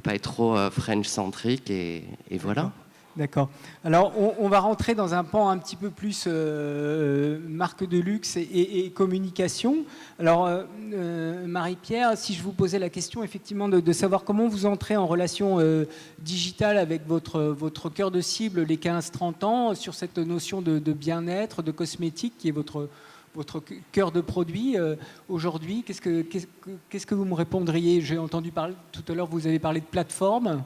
être trop French-centrique et voilà. D'accord. Alors, on va rentrer dans un pan un petit peu plus marque de luxe et communication. Alors, Marie-Pierre, si je vous posais la question effectivement de savoir comment vous entrez en relation digitale avec votre cœur de cible, les 15-30 ans, sur cette notion de bien-être, de cosmétique, qui est votre cœur de produit aujourd'hui, qu'est-ce que vous me répondriez? J'ai entendu parler, tout à l'heure, vous avez parlé de plateforme.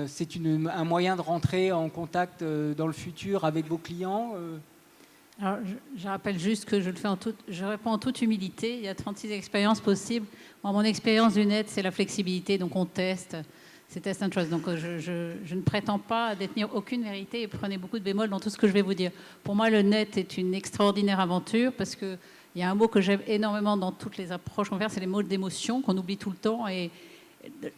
C'est un moyen de rentrer en contact dans le futur avec vos clients Alors, je rappelle juste que je réponds en toute humilité. Il y a 36 expériences possibles. Moi, mon expérience du net, c'est la flexibilité. Donc, on teste. C'est test and trust. Donc, je ne prétends pas à détenir aucune vérité et prenez beaucoup de bémol dans tout ce que je vais vous dire. Pour moi, le net est une extraordinaire aventure parce qu'il y a un mot que j'aime énormément dans toutes les approches qu'on fait, c'est les mots d'émotion qu'on oublie tout le temps. Et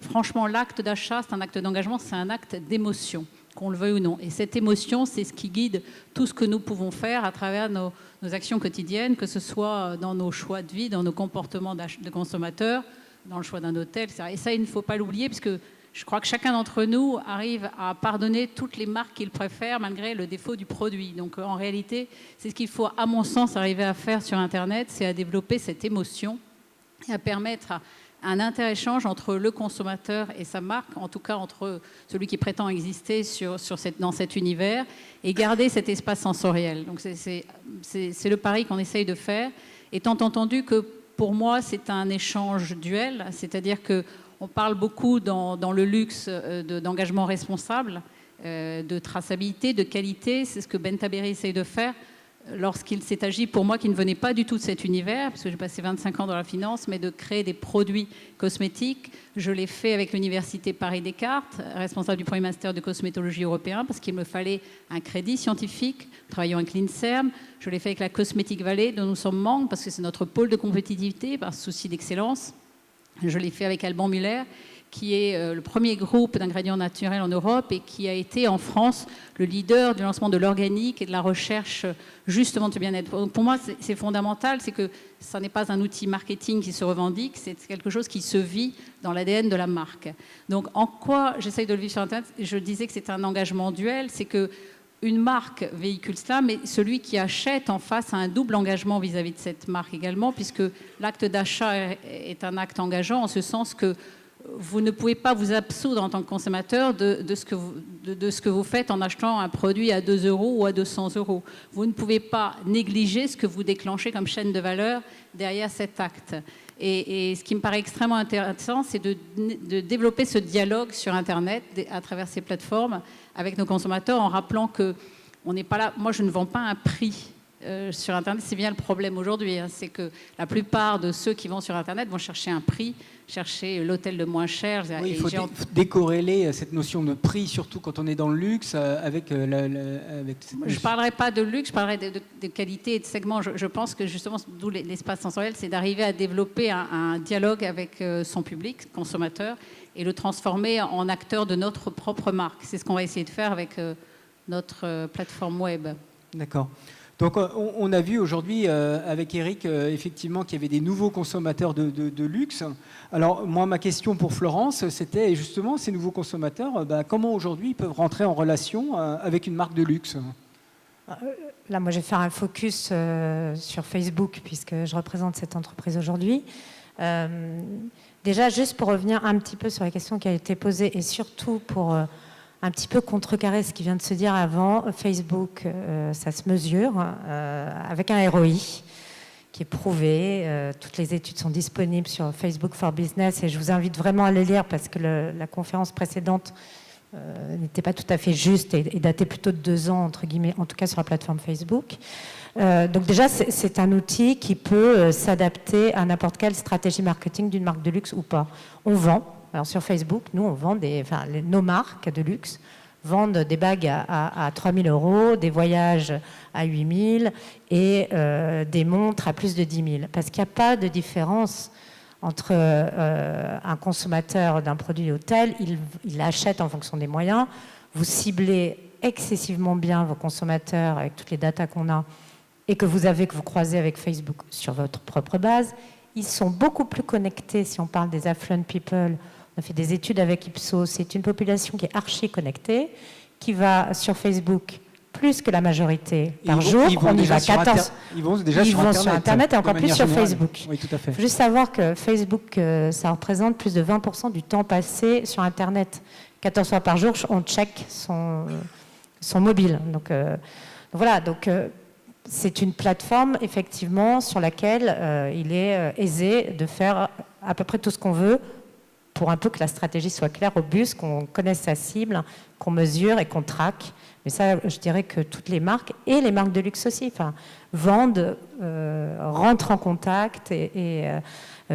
franchement, l'acte d'achat, c'est un acte d'engagement, c'est un acte d'émotion, qu'on le veuille ou non. Et cette émotion, c'est ce qui guide tout ce que nous pouvons faire à travers nos actions quotidiennes, que ce soit dans nos choix de vie, dans nos comportements de consommateurs, dans le choix d'un hôtel, etc. Et ça, il ne faut pas l'oublier, puisque je crois que chacun d'entre nous arrive à pardonner toutes les marques qu'il préfère, malgré le défaut du produit. Donc, en réalité, c'est ce qu'il faut, à mon sens, arriver à faire sur Internet, c'est à développer cette émotion et à permettre un inter-échange entre le consommateur et sa marque, en tout cas entre celui qui prétend exister dans cet univers, et garder cet espace sensoriel. Donc c'est le pari qu'on essaye de faire, étant entendu que pour moi c'est un échange duel, c'est-à-dire qu'on parle beaucoup dans le luxe d'engagement responsable, de traçabilité, de qualité, c'est ce que Ben Taberi essaye de faire. Lorsqu'il s'est agi pour moi qui ne venait pas du tout de cet univers, parce que j'ai passé 25 ans dans la finance, mais de créer des produits cosmétiques. Je l'ai fait avec l'université Paris-Descartes, responsable du premier master de cosmétologie européen, parce qu'il me fallait un crédit scientifique, travaillant avec l'INSERM. Je l'ai fait avec la Cosmetic Valley, dont nous sommes membres, parce que c'est notre pôle de compétitivité, par souci d'excellence. Je l'ai fait avec Alban Muller, qui est le premier groupe d'ingrédients naturels en Europe et qui a été en France le leader du lancement de l'organique et de la recherche justement de bien-être. Pour moi, c'est fondamental, c'est que ça n'est pas un outil marketing qui se revendique, c'est quelque chose qui se vit dans l'ADN de la marque. Donc en quoi j'essaye de le vivre sur Internet? Je disais que c'est un engagement duel, c'est que une marque véhicule cela, mais celui qui achète en face a un double engagement vis-à-vis de cette marque également, puisque l'acte d'achat est un acte engageant en ce sens que vous ne pouvez pas vous absoudre en tant que consommateur de ce que vous faites en achetant un produit à 2 € ou à 200 €. Vous ne pouvez pas négliger ce que vous déclenchez comme chaîne de valeur derrière cet acte. Et ce qui me paraît extrêmement intéressant, c'est de développer ce dialogue sur Internet, à travers ces plateformes, avec nos consommateurs, en rappelant que on n'est pas là. Moi, je ne vends pas un prix sur Internet. C'est bien le problème aujourd'hui. Hein, c'est que la plupart de ceux qui vont sur Internet vont chercher un prix, chercher l'hôtel le moins cher. Oui, il faut décorréler cette notion de prix, surtout quand on est dans le luxe, avec Je ne parlerai pas de luxe, je parlerai de qualité et de segment. Je pense que justement, d'où l'espace sensoriel, c'est d'arriver à développer un dialogue avec son public, consommateur, et le transformer en acteur de notre propre marque. C'est ce qu'on va essayer de faire avec notre plateforme web. D'accord. Donc on a vu aujourd'hui avec Eric effectivement qu'il y avait des nouveaux consommateurs de luxe. Alors moi, ma question pour Florence, c'était justement ces nouveaux consommateurs, comment aujourd'hui ils peuvent rentrer en relation avec une marque de luxe ? Là, moi, je vais faire un focus sur Facebook puisque je représente cette entreprise aujourd'hui. Déjà, juste pour revenir un petit peu sur la question qui a été posée et surtout pour un petit peu contrecarrer ce qui vient de se dire avant, Facebook, ça se mesure avec un ROI qui est prouvé. Toutes les études sont disponibles sur Facebook for Business et je vous invite vraiment à les lire parce que la conférence précédente n'était pas tout à fait juste et datait plutôt de 2 ans, entre guillemets, en tout cas sur la plateforme Facebook. Donc déjà, c'est un outil qui peut s'adapter à n'importe quelle stratégie marketing d'une marque de luxe ou pas. On vend. Alors sur Facebook, nous, on vend nos marques de luxe vendent des bagues à 3 000 €, des voyages à 8 000 et des montres à plus de 10 000. Parce qu'il n'y a pas de différence entre un consommateur d'un produit hôtel, il achète en fonction des moyens. Vous ciblez excessivement bien vos consommateurs avec toutes les datas qu'on a et que vous croisez avec Facebook sur votre propre base. Ils sont beaucoup plus connectés si on parle des affluent people. On a fait des études avec Ipsos. C'est une population qui est archi connectée, qui va sur Facebook plus que la majorité par jour. On y va 14. Ils vont déjà sur Internet et encore plus sur Facebook. Oui, tout à fait. Il faut juste savoir que Facebook, ça représente plus de 20% du temps passé sur Internet. 14 fois par jour, on check son mobile. Donc voilà. Donc c'est une plateforme effectivement sur laquelle il est aisé de faire à peu près tout ce qu'on veut pour un peu que la stratégie soit claire, robuste, qu'on connaisse sa cible, qu'on mesure et qu'on traque. Mais ça, je dirais que toutes les marques, et les marques de luxe aussi, vendent, rentrent en contact et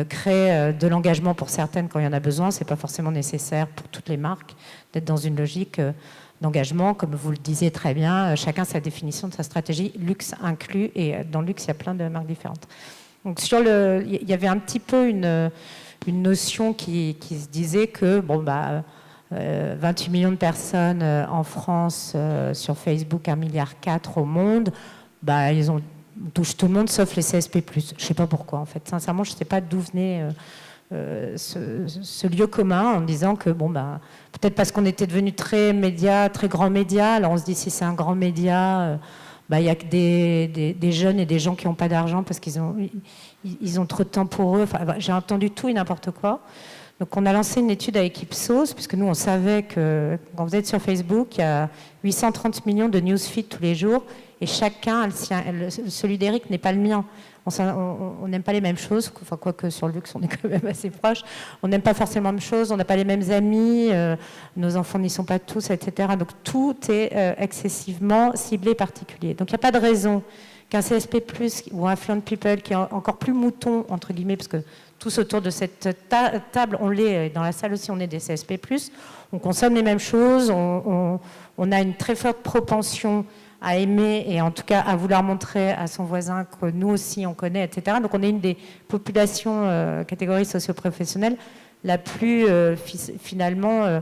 créent de l'engagement pour certaines quand il y en a besoin. Ce n'est pas forcément nécessaire pour toutes les marques d'être dans une logique d'engagement. Comme vous le disiez très bien, chacun sa définition de sa stratégie, luxe inclus, et dans le luxe, il y a plein de marques différentes. Donc il y avait un petit peu une notion qui se disait que 28 millions de personnes en France sur Facebook, 1,4 milliard au monde, on touche tout le monde sauf les CSP+. Je ne sais pas pourquoi en fait. Sincèrement, je ne sais pas d'où venait ce lieu commun en disant que peut-être parce qu'on était devenu très grand média, alors on se dit si c'est un grand média, il y a que des jeunes et des gens qui n'ont pas d'argent parce qu'ils ont trop de temps pour eux. J'ai entendu tout et n'importe quoi. Donc on a lancé une étude avec Ipsos, puisque nous on savait que quand vous êtes sur Facebook, il y a 830 millions de newsfeeds tous les jours, et chacun, celui d'Eric n'est pas le mien. On n'aime pas les mêmes choses, quoique sur le luxe on est quand même assez proches. On n'aime pas forcément les mêmes choses, on n'a pas les mêmes amis, nos enfants n'y sont pas tous, etc. Donc tout est excessivement ciblé, particulier. Donc il n'y a pas de raison qu'un CSP+, ou un affluent people qui est encore plus mouton, entre guillemets, parce que tous autour de cette table, on l'est, dans la salle aussi, on est des CSP+, on consomme les mêmes choses, on a une très forte propension à aimer et en tout cas à vouloir montrer à son voisin que nous aussi on connaît, etc. Donc on est une des populations, catégorie socio-professionnelle, la plus finalement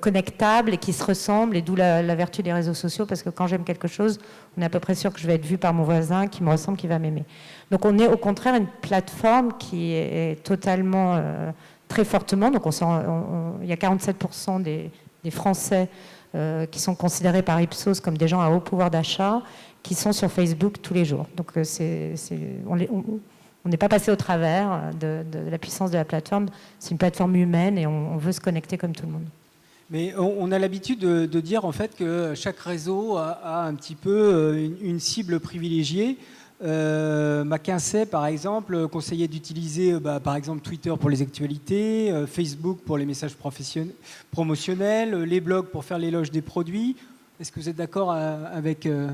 connectable et qui se ressemble, et d'où la vertu des réseaux sociaux, parce que quand j'aime quelque chose, on est à peu près sûr que je vais être vue par mon voisin, qui me ressemble, qui va m'aimer. Donc on est au contraire une plateforme qui est totalement, très fortement, donc il y a 47% des Français qui sont considérés par Ipsos comme des gens à haut pouvoir d'achat, qui sont sur Facebook tous les jours. Donc on n'est pas passé au travers de la puissance de la plateforme. C'est une plateforme humaine et on veut se connecter comme tout le monde. Mais on a l'habitude de dire en fait que chaque réseau a un petit peu une cible privilégiée. McKinsey, par exemple, conseillait d'utiliser par exemple Twitter pour les actualités, Facebook pour les messages promotionnels, les blogs pour faire l'éloge des produits. Est-ce que vous êtes d'accord avec... Est-ce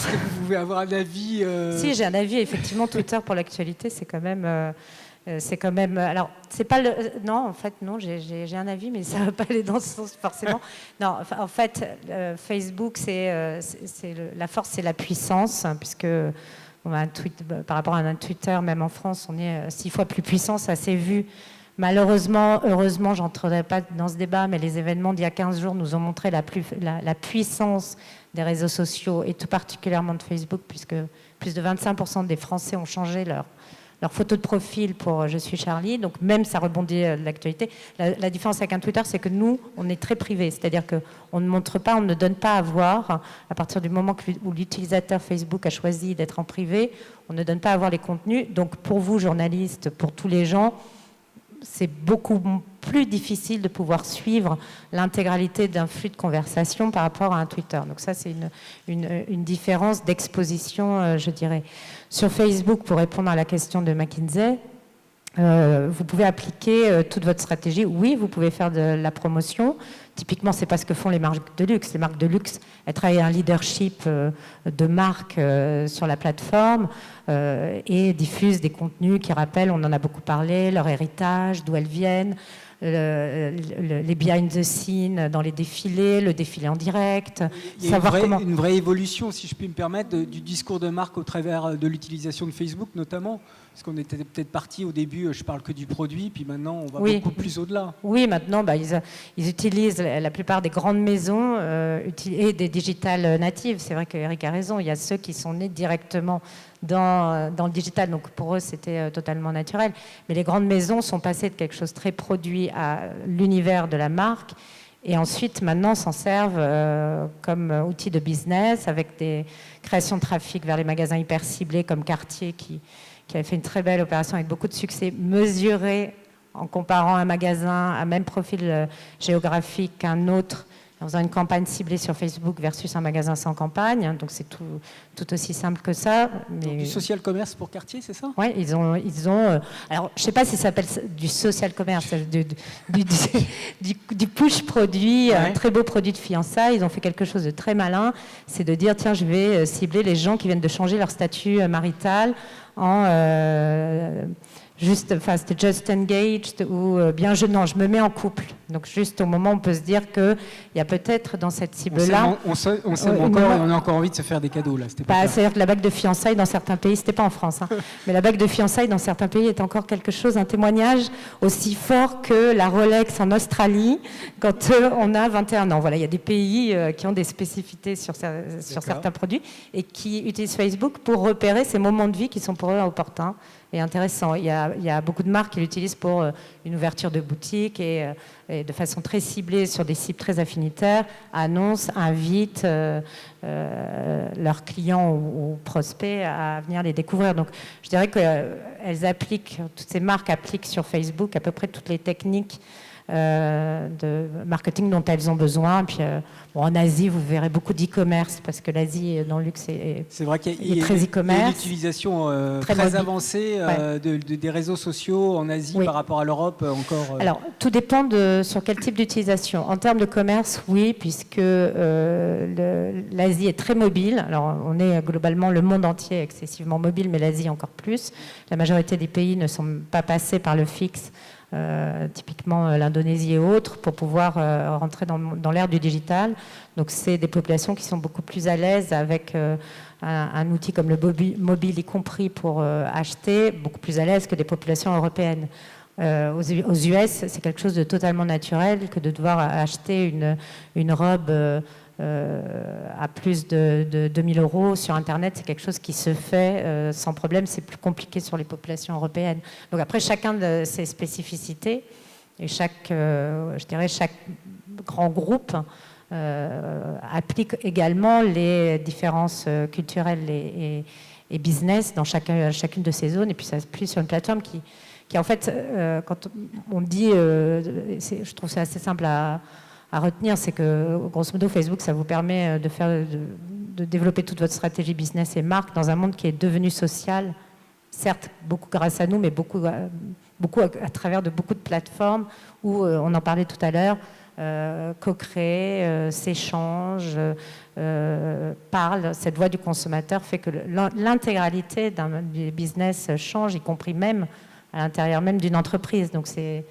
que vous pouvez avoir un avis Si, j'ai un avis. Effectivement, Twitter pour l'actualité, c'est quand même... alors, c'est pas le... Non, en fait, non, j'ai un avis, mais ça ne va pas aller dans ce sens, forcément. Non, en fait, Facebook, la force, c'est la puissance, puisque par rapport à un Twitter, même en France, on est 6 fois plus puissant, ça s'est vu. Malheureusement, heureusement, je n'entrerai pas dans ce débat, mais les événements d'il y a 15 jours nous ont montré la puissance des réseaux sociaux, et tout particulièrement de Facebook, puisque plus de 25% des Français ont changé leur photo de profil pour « Je suis Charlie », donc même ça rebondit de l'actualité. La différence avec un Twitter, c'est que nous, on est très privé, c'est-à-dire qu'on ne montre pas, on ne donne pas à voir, à partir du moment où l'utilisateur Facebook a choisi d'être en privé, on ne donne pas à voir les contenus. Donc pour vous, journalistes, pour tous les gens, c'est beaucoup plus difficile de pouvoir suivre l'intégralité d'un flux de conversation par rapport à un Twitter. Donc ça, c'est une différence d'exposition, je dirais. Sur Facebook, pour répondre à la question de McKinsey, vous pouvez appliquer toute votre stratégie. Oui, vous pouvez faire de la promotion. Typiquement, c'est pas ce que font les marques de luxe. Les marques de luxe, elles travaillent un leadership de marque sur la plateforme et diffusent des contenus qui rappellent, on en a beaucoup parlé, leur héritage, d'où elles viennent, les behind the scenes dans les défilés, le défilé en direct. Il y a une vraie évolution, si je puis me permettre, du discours de marque au travers de l'utilisation de Facebook notamment. Parce qu'on était peut-être parti au début, je parle que du produit, puis maintenant on va beaucoup plus au-delà. Oui, maintenant ils utilisent la plupart des grandes maisons et des digital natives. C'est vrai qu'Eric a raison, il y a ceux qui sont nés directement dans le digital, donc pour eux c'était totalement naturel. Mais les grandes maisons sont passées de quelque chose de très produit à l'univers de la marque, et ensuite maintenant s'en servent comme outil de business, avec des créations de trafic vers les magasins hyper ciblés comme Cartier qui avait fait une très belle opération avec beaucoup de succès, mesurée en comparant un magasin à même profil géographique qu'un autre, en faisant une campagne ciblée sur Facebook versus un magasin sans campagne. Donc c'est tout aussi simple que ça. Mais... Donc, du social commerce pour Cartier, c'est ça? Oui, ils ont alors, je ne sais pas si ça s'appelle du social commerce, du push produit, un très beau produit de fiançailles. Ils ont fait quelque chose de très malin, c'est de dire, tiens, je vais cibler les gens qui viennent de changer leur statut marital en... c'était Just Engaged ou bien je me mets en couple. Donc juste au moment où on peut se dire qu'il y a peut-être dans cette cible-là... On s'aime encore et on a encore envie de se faire des cadeaux là. C'est-à-dire que la bague de fiançailles dans certains pays, c'était pas en France, mais la bague de fiançailles dans certains pays est encore quelque chose, un témoignage aussi fort que la Rolex en Australie quand on a 21 ans. Voilà, il y a des pays qui ont des spécificités sur certains produits et qui utilisent Facebook pour repérer ces moments de vie qui sont pour eux opportuns et intéressants. Il y a beaucoup de marques qui l'utilisent pour une ouverture de boutique et de façon très ciblée sur des cibles très affinitaires, annoncent, invitent leurs clients ou prospects à venir les découvrir. Donc je dirais que toutes ces marques appliquent sur Facebook à peu près toutes les techniques de marketing dont elles ont besoin. Puis, en Asie, vous verrez beaucoup d'e-commerce parce que l'Asie, dans le luxe, c'est vrai qu'il y a très e-commerce. Il y a une utilisation très avancée des réseaux sociaux en Asie par rapport à l'Europe encore. Alors, tout dépend sur quel type d'utilisation. En termes de commerce, oui, puisque l'Asie est très mobile. Alors, on est globalement le monde entier excessivement mobile, mais l'Asie encore plus. La majorité des pays ne sont pas passés par le fixe. Typiquement l'Indonésie et autres, pour pouvoir rentrer dans l'ère du digital. Donc c'est des populations qui sont beaucoup plus à l'aise avec un outil comme le mobile, y compris pour acheter, beaucoup plus à l'aise que des populations européennes. Aux US, c'est quelque chose de totalement naturel que de devoir acheter une robe à plus de 2000 € sur Internet, c'est quelque chose qui se fait sans problème. C'est plus compliqué sur les populations européennes. Donc après, chacun de ses spécificités et chaque grand groupe applique également les différences culturelles et business dans chacune de ces zones, et puis ça s'appuie sur une plateforme qui en fait, quand on dit, je trouve ça assez simple à retenir, c'est que grosso modo Facebook, ça vous permet de développer toute votre stratégie business et marque dans un monde qui est devenu social, certes beaucoup grâce à nous, mais beaucoup à travers de beaucoup de plateformes où, on en parlait tout à l'heure, co-crée, s'échange, parle. Cette voix du consommateur fait que l'intégralité d'un business change, y compris même à l'intérieur même d'une entreprise. Donc c'est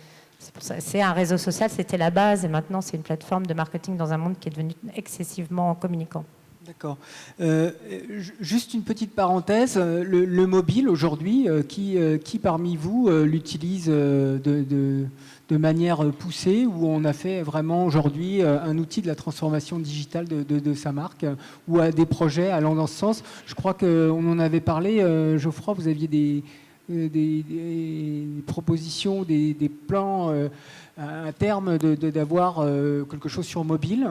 un réseau social, c'était la base, et maintenant c'est une plateforme de marketing dans un monde qui est devenu excessivement communicant. D'accord. Juste une petite parenthèse, le mobile aujourd'hui, qui parmi vous l'utilise de manière poussée, où on a fait vraiment aujourd'hui un outil de la transformation digitale de sa marque, ou à des projets allant dans ce sens? Je crois qu'on en avait parlé, Geoffroy, vous aviez des propositions, des plans à terme d'avoir quelque chose sur mobile.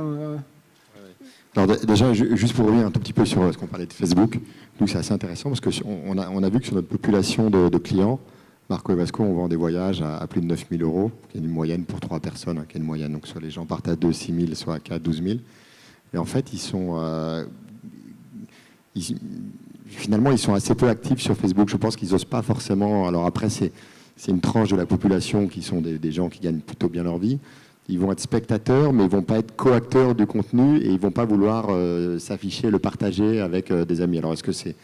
Alors déjà, juste pour revenir un tout petit peu sur ce qu'on parlait de Facebook, nous c'est assez intéressant parce qu'on a vu que sur notre population de clients, Marco et Vasco, on vend des voyages à plus de 9 000 €, qui est une moyenne pour 3 personnes, qui est une moyenne. Donc soit les gens partent à 2, 6 000, soit à 4, 12 000. Et en fait, finalement, ils sont assez peu actifs sur Facebook. Je pense qu'ils n'osent pas forcément. Alors après, c'est une tranche de la population qui sont des gens qui gagnent plutôt bien leur vie. Ils vont être spectateurs, mais ils ne vont pas être co-acteurs du contenu et ils ne vont pas vouloir s'afficher, le partager avec des amis. Alors est-ce que c'est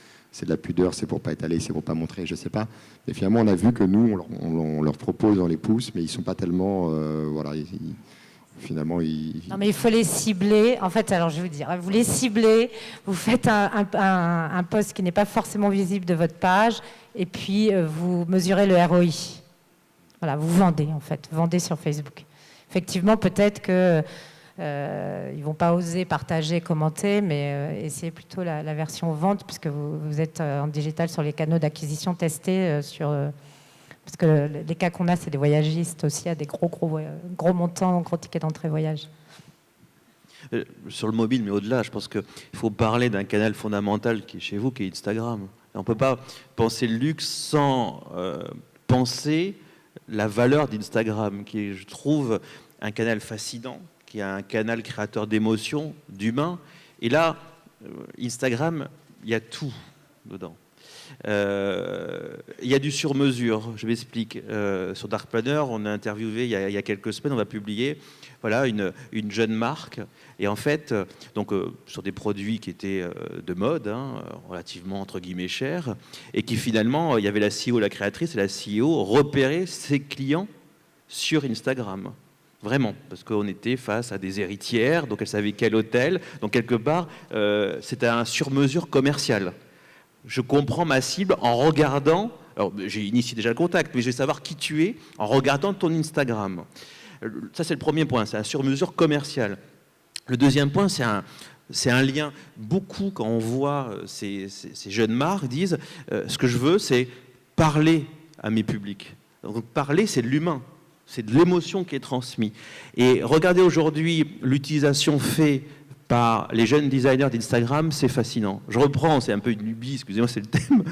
de la pudeur, c'est pour ne pas étaler, c'est pour ne pas montrer, je ne sais pas. Mais finalement, on a vu que nous, on leur propose, on les pousse, mais ils ne sont pas tellement... finalement, Non, mais il faut les cibler. En fait, alors je vais vous dire, vous les ciblez, vous faites un post qui n'est pas forcément visible de votre page, et puis vous mesurez le ROI. Voilà, vous vendez en fait, vendez sur Facebook. Effectivement, peut-être qu'ils ne vont pas oser partager, commenter, mais essayez plutôt la version vente, puisque vous êtes en digital sur les canaux d'acquisition testés parce que les cas qu'on a, c'est des voyagistes aussi à des gros montants, gros tickets d'entrée voyage. Sur le mobile, mais au-delà, je pense qu'il faut parler d'un canal fondamental qui est chez vous, qui est Instagram. On ne peut pas penser le luxe sans penser la valeur d'Instagram, qui est, je trouve, un canal fascinant, qui est un canal créateur d'émotions, d'humains. Et là, Instagram, il y a tout dedans. Il y a du sur-mesure, je m'explique. Sur Dark Planner, on a interviewé il y a quelques semaines, on va publier une jeune marque. Et en fait, donc, sur des produits qui étaient de mode, relativement entre guillemets chers, et qui finalement, il y avait la CEO, la créatrice, et la CEO repérait ses clients sur Instagram. Vraiment, parce qu'on était face à des héritières, donc elle savait quel hôtel. Donc quelque part, c'était un sur-mesure commercial. Je comprends ma cible en regardant, alors j'ai initié déjà le contact, mais je vais savoir qui tu es en regardant ton Instagram. Ça, c'est le premier point, c'est un sur-mesure commercial. Le deuxième point, c'est un lien. Beaucoup, quand on voit ces jeunes marques, disent ce que je veux, c'est parler à mes publics. Donc parler, c'est de l'humain, c'est de l'émotion qui est transmise. Et regardez aujourd'hui l'utilisation faite par les jeunes designers d'Instagram, c'est fascinant. Je reprends, c'est un peu une lubie, excusez-moi, c'est le thème.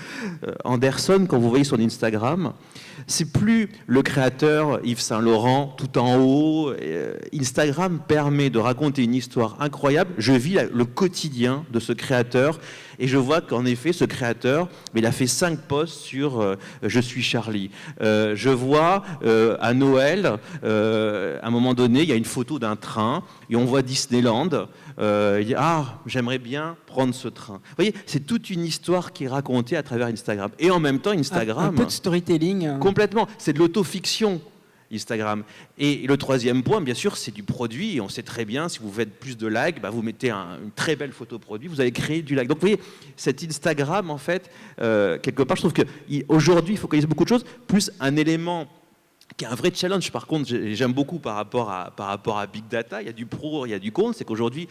Anderson, quand vous voyez son Instagram, c'est plus le créateur Yves Saint-Laurent tout en haut. Instagram permet de raconter une histoire incroyable. Je vis le quotidien de ce créateur et je vois qu'en effet, ce créateur, il a fait 5 posts sur Je suis Charlie. Je vois à Noël, à un moment donné, il y a une photo d'un train et on voit Disneyland. Il dit j'aimerais bien prendre ce train. Vous voyez, c'est toute une histoire qui est racontée à travers Instagram. Et en même temps, Instagram... Un peu de storytelling. Complètement. C'est de l'autofiction, Instagram. Et le troisième point, bien sûr, c'est du produit. Et on sait très bien, si vous faites plus de likes, vous mettez une très belle photo produit, vous allez créer du like. Donc, vous voyez, cet Instagram, en fait, quelque part, je trouve qu'aujourd'hui, il focalise beaucoup de choses, plus un élément qui est un vrai challenge, par contre, j'aime beaucoup par rapport à Big Data. Il y a du pro, il y a du contre. C'est qu'aujourd'hui,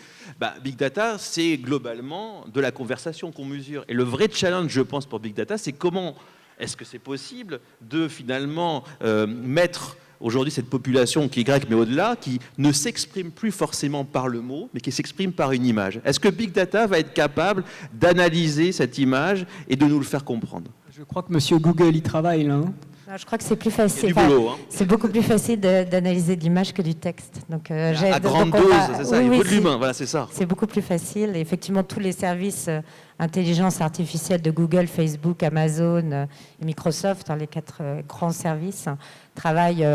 Big Data, c'est globalement de la conversation qu'on mesure. Et le vrai challenge, je pense, pour Big Data, c'est comment est-ce que c'est possible de finalement mettre aujourd'hui cette population qui est grecque, mais au-delà, qui ne s'exprime plus forcément par le mot, mais qui s'exprime par une image. Est-ce que Big Data va être capable d'analyser cette image et de nous le faire comprendre? Je crois que Monsieur Google y travaille là. Non, je crois que c'est plus facile. Il y a du boulot, hein. C'est beaucoup plus facile d'analyser de l'image que du texte. Donc, À grande dose, c'est ça, il faut de l'humain, voilà, c'est ça. C'est beaucoup plus facile. Et effectivement, tous les services intelligence artificielle de Google, Facebook, Amazon et Microsoft, les 4 grands services, travaillent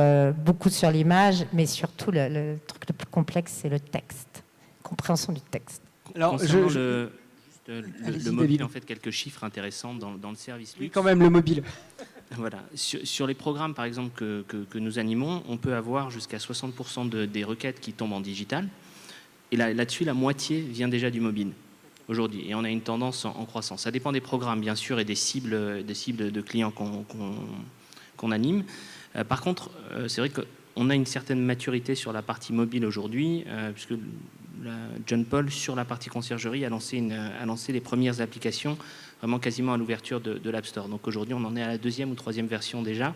beaucoup sur l'image, mais surtout le truc le plus complexe, c'est le texte, compréhension du texte. Alors, le mobile, David. en fait, quelques chiffres intéressants dans le service Oui, luxe. quand même le mobile. Voilà. Sur les programmes, par exemple, que nous animons, on peut avoir jusqu'à 60% des requêtes qui tombent en digital. Et là-dessus, la moitié vient déjà du mobile aujourd'hui. Et on a une tendance en croissance. Ça dépend des programmes, bien sûr, et des cibles de clients qu'on anime. Par contre, c'est vrai qu'on a une certaine maturité sur la partie mobile aujourd'hui, puisque John Paul, sur la partie conciergerie, a lancé les premières applications vraiment quasiment à l'ouverture de l'App Store. Donc aujourd'hui, on en est à la 2e ou 3e version déjà,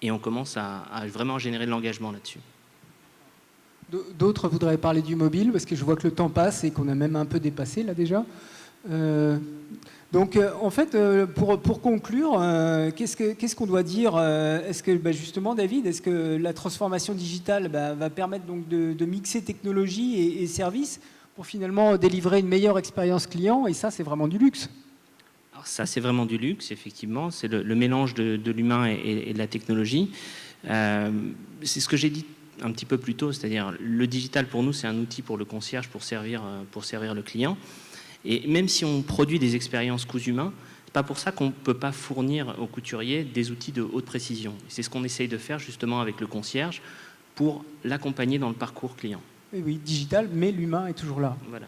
et on commence à vraiment générer de l'engagement là-dessus. D'autres voudraient parler du mobile, parce que je vois que le temps passe et qu'on a même un peu dépassé là déjà. Donc en fait, pour conclure, qu'est-ce qu'on doit dire? Est-ce que justement, David, est-ce que la transformation digitale va permettre donc de mixer technologie et services pour finalement délivrer une meilleure expérience client? Et ça, c'est vraiment du luxe. Alors ça, c'est vraiment du luxe, effectivement. C'est le mélange de l'humain et de la technologie. C'est ce que j'ai dit un petit peu plus tôt, c'est-à-dire le digital pour nous, c'est un outil pour le concierge pour servir le client. Et même si on produit des expériences coûts humains, c'est pas pour ça qu'on ne peut pas fournir aux couturiers des outils de haute précision. C'est ce qu'on essaye de faire justement avec le concierge pour l'accompagner dans le parcours client. Oui, digital, mais l'humain est toujours là. Voilà.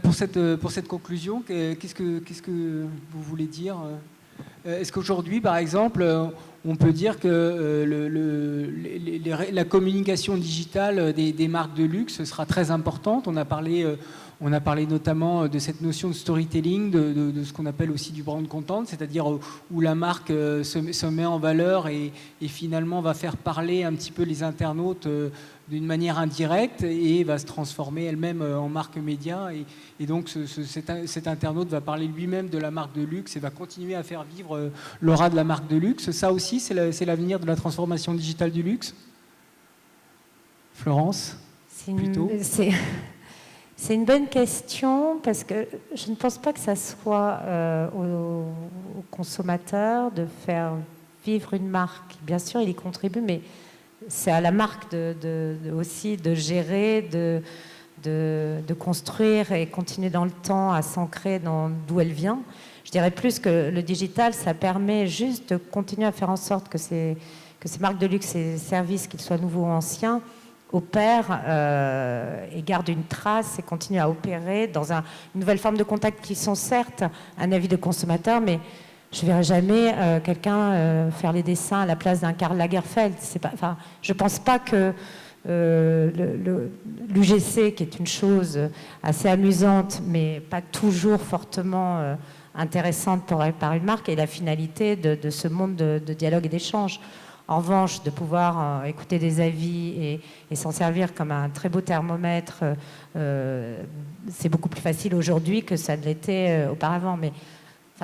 Pour cette conclusion, qu'est-ce que vous voulez dire? Est-ce qu'aujourd'hui, par exemple, on peut dire que la communication digitale des marques de luxe sera très importante? On a parlé notamment de cette notion de storytelling, de ce qu'on appelle aussi du brand content, c'est-à-dire où la marque se met en valeur et finalement va faire parler un petit peu les internautes d'une manière indirecte et va se transformer elle-même en marque média. Et donc cet internaute va parler lui-même de la marque de luxe et va continuer à faire vivre l'aura de la marque de luxe. Ça aussi, c'est l'avenir de la transformation digitale du luxe. Florence, plutôt. C'est une bonne question parce que je ne pense pas que ça soit aux consommateurs de faire vivre une marque. Bien sûr, il y contribue, mais c'est à la marque aussi de gérer, de construire et continuer dans le temps à s'ancrer dans d'où elle vient. Je dirais plus que le digital, ça permet juste de continuer à faire en sorte que ces marques de luxe et services, qu'ils soient nouveaux ou anciens, opèrent et gardent une trace et continuent à opérer dans une nouvelle forme de contact qui sont certes un avis de consommateur, mais je ne verrai jamais quelqu'un faire les dessins à la place d'un Karl Lagerfeld. Je ne pense pas que l'UGC, qui est une chose assez amusante, mais pas toujours fortement intéressante par une marque, ait la finalité de ce monde de dialogue et d'échange. En revanche, de pouvoir écouter des avis et s'en servir comme un très beau thermomètre, c'est beaucoup plus facile aujourd'hui que ça ne l'était auparavant. Mais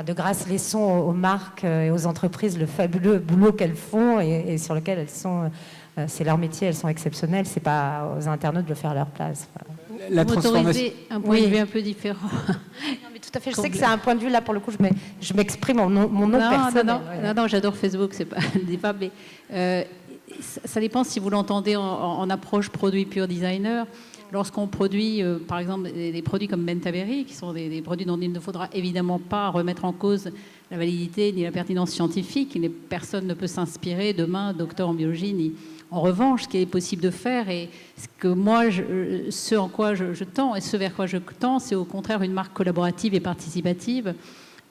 de grâce, laissons aux marques et aux entreprises le fabuleux boulot qu'elles font et sur lequel elles sont. C'est leur métier, elles sont exceptionnelles. C'est pas aux internautes de le faire à leur place. La transformation. M'autoriser un point de vue un peu différent. Non, mais tout à fait. Je sais que c'est un point de vue là pour le coup. Je m'exprime mon nom personnel. Non, j'adore Facebook, c'est pas le débat, mais ça dépend si vous l'entendez en approche produit pure designer. Lorsqu'on produit, par exemple, des produits comme Bentaberry, qui sont des produits dont il ne faudra évidemment pas remettre en cause la validité ni la pertinence scientifique, personne ne peut s'inspirer demain, docteur en biologie, ni. En revanche, ce qui est possible de faire, et ce en quoi je tends, et ce vers quoi je tends, c'est au contraire une marque collaborative et participative,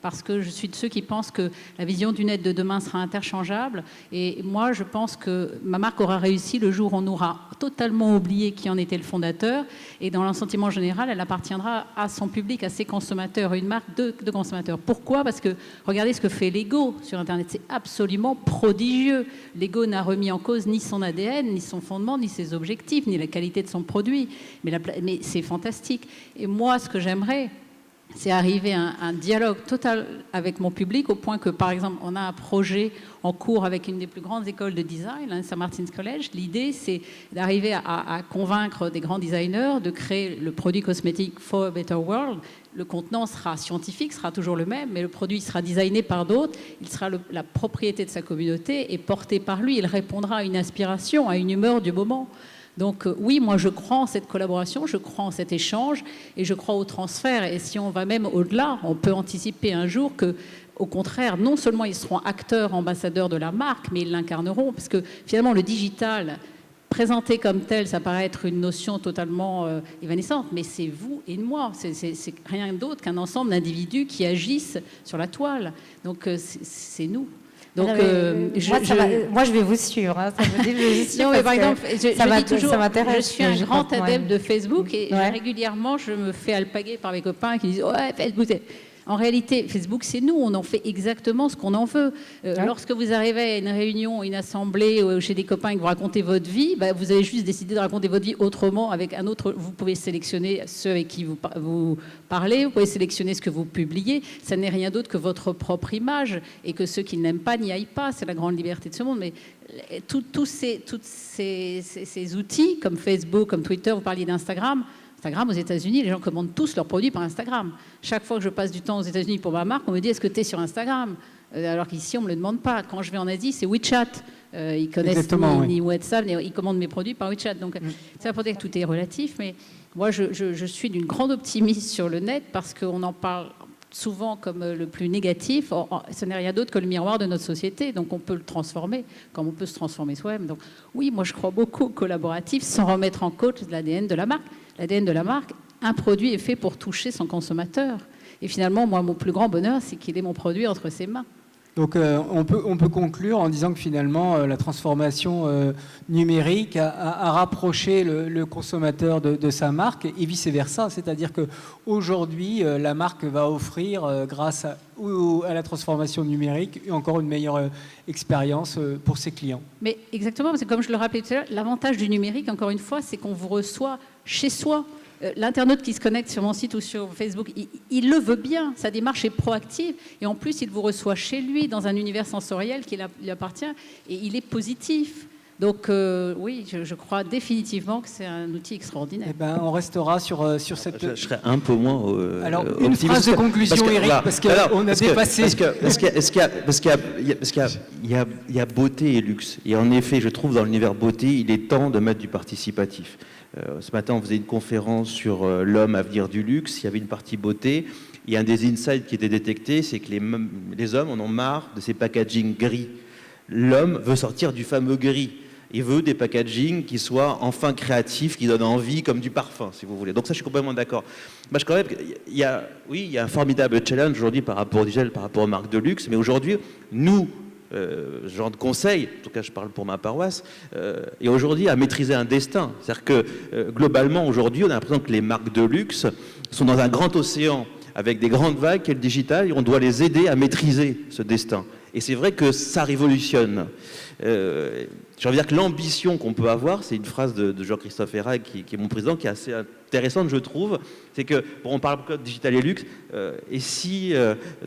parce que je suis de ceux qui pensent que la vision du net de demain sera interchangeable. Et moi, je pense que ma marque aura réussi le jour où on aura totalement oublié qui en était le fondateur. Et dans le sentiment général, elle appartiendra à son public, à ses consommateurs, une marque de consommateurs. Pourquoi ? Parce que regardez ce que fait Lego sur Internet. C'est absolument prodigieux. Lego n'a remis en cause ni son ADN, ni son fondement, ni ses objectifs, ni la qualité de son produit. Mais c'est fantastique. Et moi, ce que j'aimerais, c'est arriver à un dialogue total avec mon public, au point que, par exemple, on a un projet en cours avec une des plus grandes écoles de design, St. Martin's College. L'idée, c'est d'arriver à convaincre des grands designers de créer le produit cosmétique For a Better World. Le contenant sera scientifique, sera toujours le même, mais le produit sera designé par d'autres. Il sera la propriété de sa communauté et porté par lui. Il répondra à une aspiration, à une humeur du moment. Donc oui, moi je crois en cette collaboration, je crois en cet échange et je crois au transfert. Et si on va même au-delà, on peut anticiper un jour que, au contraire, non seulement ils seront acteurs, ambassadeurs de la marque, mais ils l'incarneront, parce que finalement le digital, présenté comme tel, ça paraît être une notion totalement évanescente, mais c'est vous et moi, c'est rien d'autre qu'un ensemble d'individus qui agissent sur la toile. Donc c'est nous. Donc, moi, je vais vous suivre. Hein, ça veut dire, je suis non, mais par exemple, je dis toujours, je suis un grand adepte de Facebook et régulièrement, je me fais alpaguer par mes copains qui disent « Ouais, Facebook, En réalité, Facebook, c'est nous, on en fait exactement ce qu'on en veut. Lorsque vous arrivez à une réunion, une assemblée chez des copains et que vous racontez votre vie, vous avez juste décidé de raconter votre vie autrement avec un autre. Vous pouvez sélectionner ceux avec qui vous parlez, vous pouvez sélectionner ce que vous publiez. Ça n'est rien d'autre que votre propre image et que ceux qui ne l'aiment pas n'y aillent pas. C'est la grande liberté de ce monde. Mais tous ces outils, comme Facebook, comme Twitter, vous parliez d'Instagram. Instagram, aux États-Unis, les gens commandent tous leurs produits par Instagram. Chaque fois que je passe du temps aux États-Unis pour ma marque, on me dit « Est-ce que tu es sur Instagram ?» Alors qu'ici, on ne me le demande pas. Quand je vais en Asie, c'est WeChat. Ils connaissent ni WhatsApp, ils commandent mes produits par WeChat. Donc, ça veut dire que tout est relatif. Mais moi, je suis d'une grande optimiste sur le net parce qu'on en parle souvent comme le plus négatif. Ce n'est rien d'autre que le miroir de notre société. Donc, on peut le transformer comme on peut se transformer soi-même. Donc, oui, moi, je crois beaucoup au collaboratif sans remettre en cause l'ADN de la marque. L'ADN de la marque, un produit est fait pour toucher son consommateur. Et finalement, moi, mon plus grand bonheur, c'est qu'il ait mon produit entre ses mains. Donc on peut conclure en disant que finalement la transformation numérique a rapproché le consommateur de sa marque et vice-versa. C'est-à-dire qu'aujourd'hui, la marque va offrir, grâce à la transformation numérique, encore une meilleure expérience pour ses clients. Mais exactement, parce que comme je le rappelais tout à l'heure, l'avantage du numérique, encore une fois, c'est qu'on vous reçoit chez soi. L'internaute qui se connecte sur mon site ou sur Facebook, il le veut bien, sa démarche est proactive et en plus il vous reçoit chez lui dans un univers sensoriel qui lui appartient et il est positif. Donc oui, je crois définitivement que c'est un outil extraordinaire. Eh ben, on restera sur cette... Je serais un peu moins alors, une phrase de conclusion, Eric, parce qu'on a dépassé... Parce qu'il y a beauté et luxe. Et en effet, je trouve dans l'univers beauté, il est temps de mettre du participatif. Ce matin, on faisait une conférence sur l'homme à venir du luxe. Il y avait une partie beauté. Et un des insights qui était détecté, c'est que les hommes en ont marre de ces packaging gris. L'homme veut sortir du fameux gris. Il veut des packaging qui soient enfin créatifs, qui donnent envie, comme du parfum, si vous voulez. Donc ça, je suis complètement d'accord. Moi, je crois qu'il y a un formidable challenge aujourd'hui par rapport au digital, par rapport aux marques de luxe. Mais aujourd'hui, nous, genre de conseil, en tout cas je parle pour ma paroisse, et aujourd'hui à maîtriser un destin. C'est-à-dire que globalement aujourd'hui on a l'impression que les marques de luxe sont dans un grand océan avec des grandes vagues qui est le digital et on doit les aider à maîtriser ce destin. Et c'est vrai que ça révolutionne. J'ai envie de dire que l'ambition qu'on peut avoir, c'est une phrase de Jean-Christophe Hérac, qui est mon président, qui est assez intéressante, je trouve, c'est que, bon, on parle de digital et luxe, et si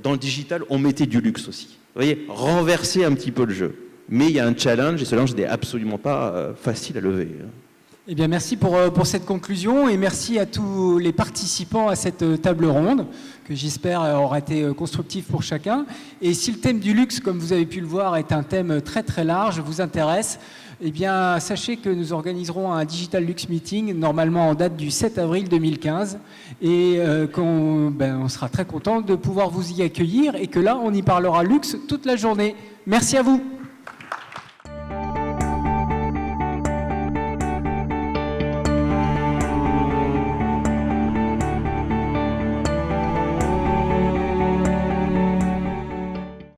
dans le digital, on mettait du luxe aussi. Vous voyez, renverser un petit peu le jeu. Mais il y a un challenge, et ce challenge n'est absolument pas facile à lever. Eh bien, merci pour cette conclusion, et merci à tous les participants à cette table ronde, que j'espère aura été constructif pour chacun. Et si le thème du luxe, comme vous avez pu le voir, est un thème très très large, vous intéresse, eh bien, sachez que nous organiserons un Digital Luxe Meeting, normalement en date du 7 avril 2015, et on sera très content de pouvoir vous y accueillir, et que là, on y parlera luxe toute la journée. Merci à vous.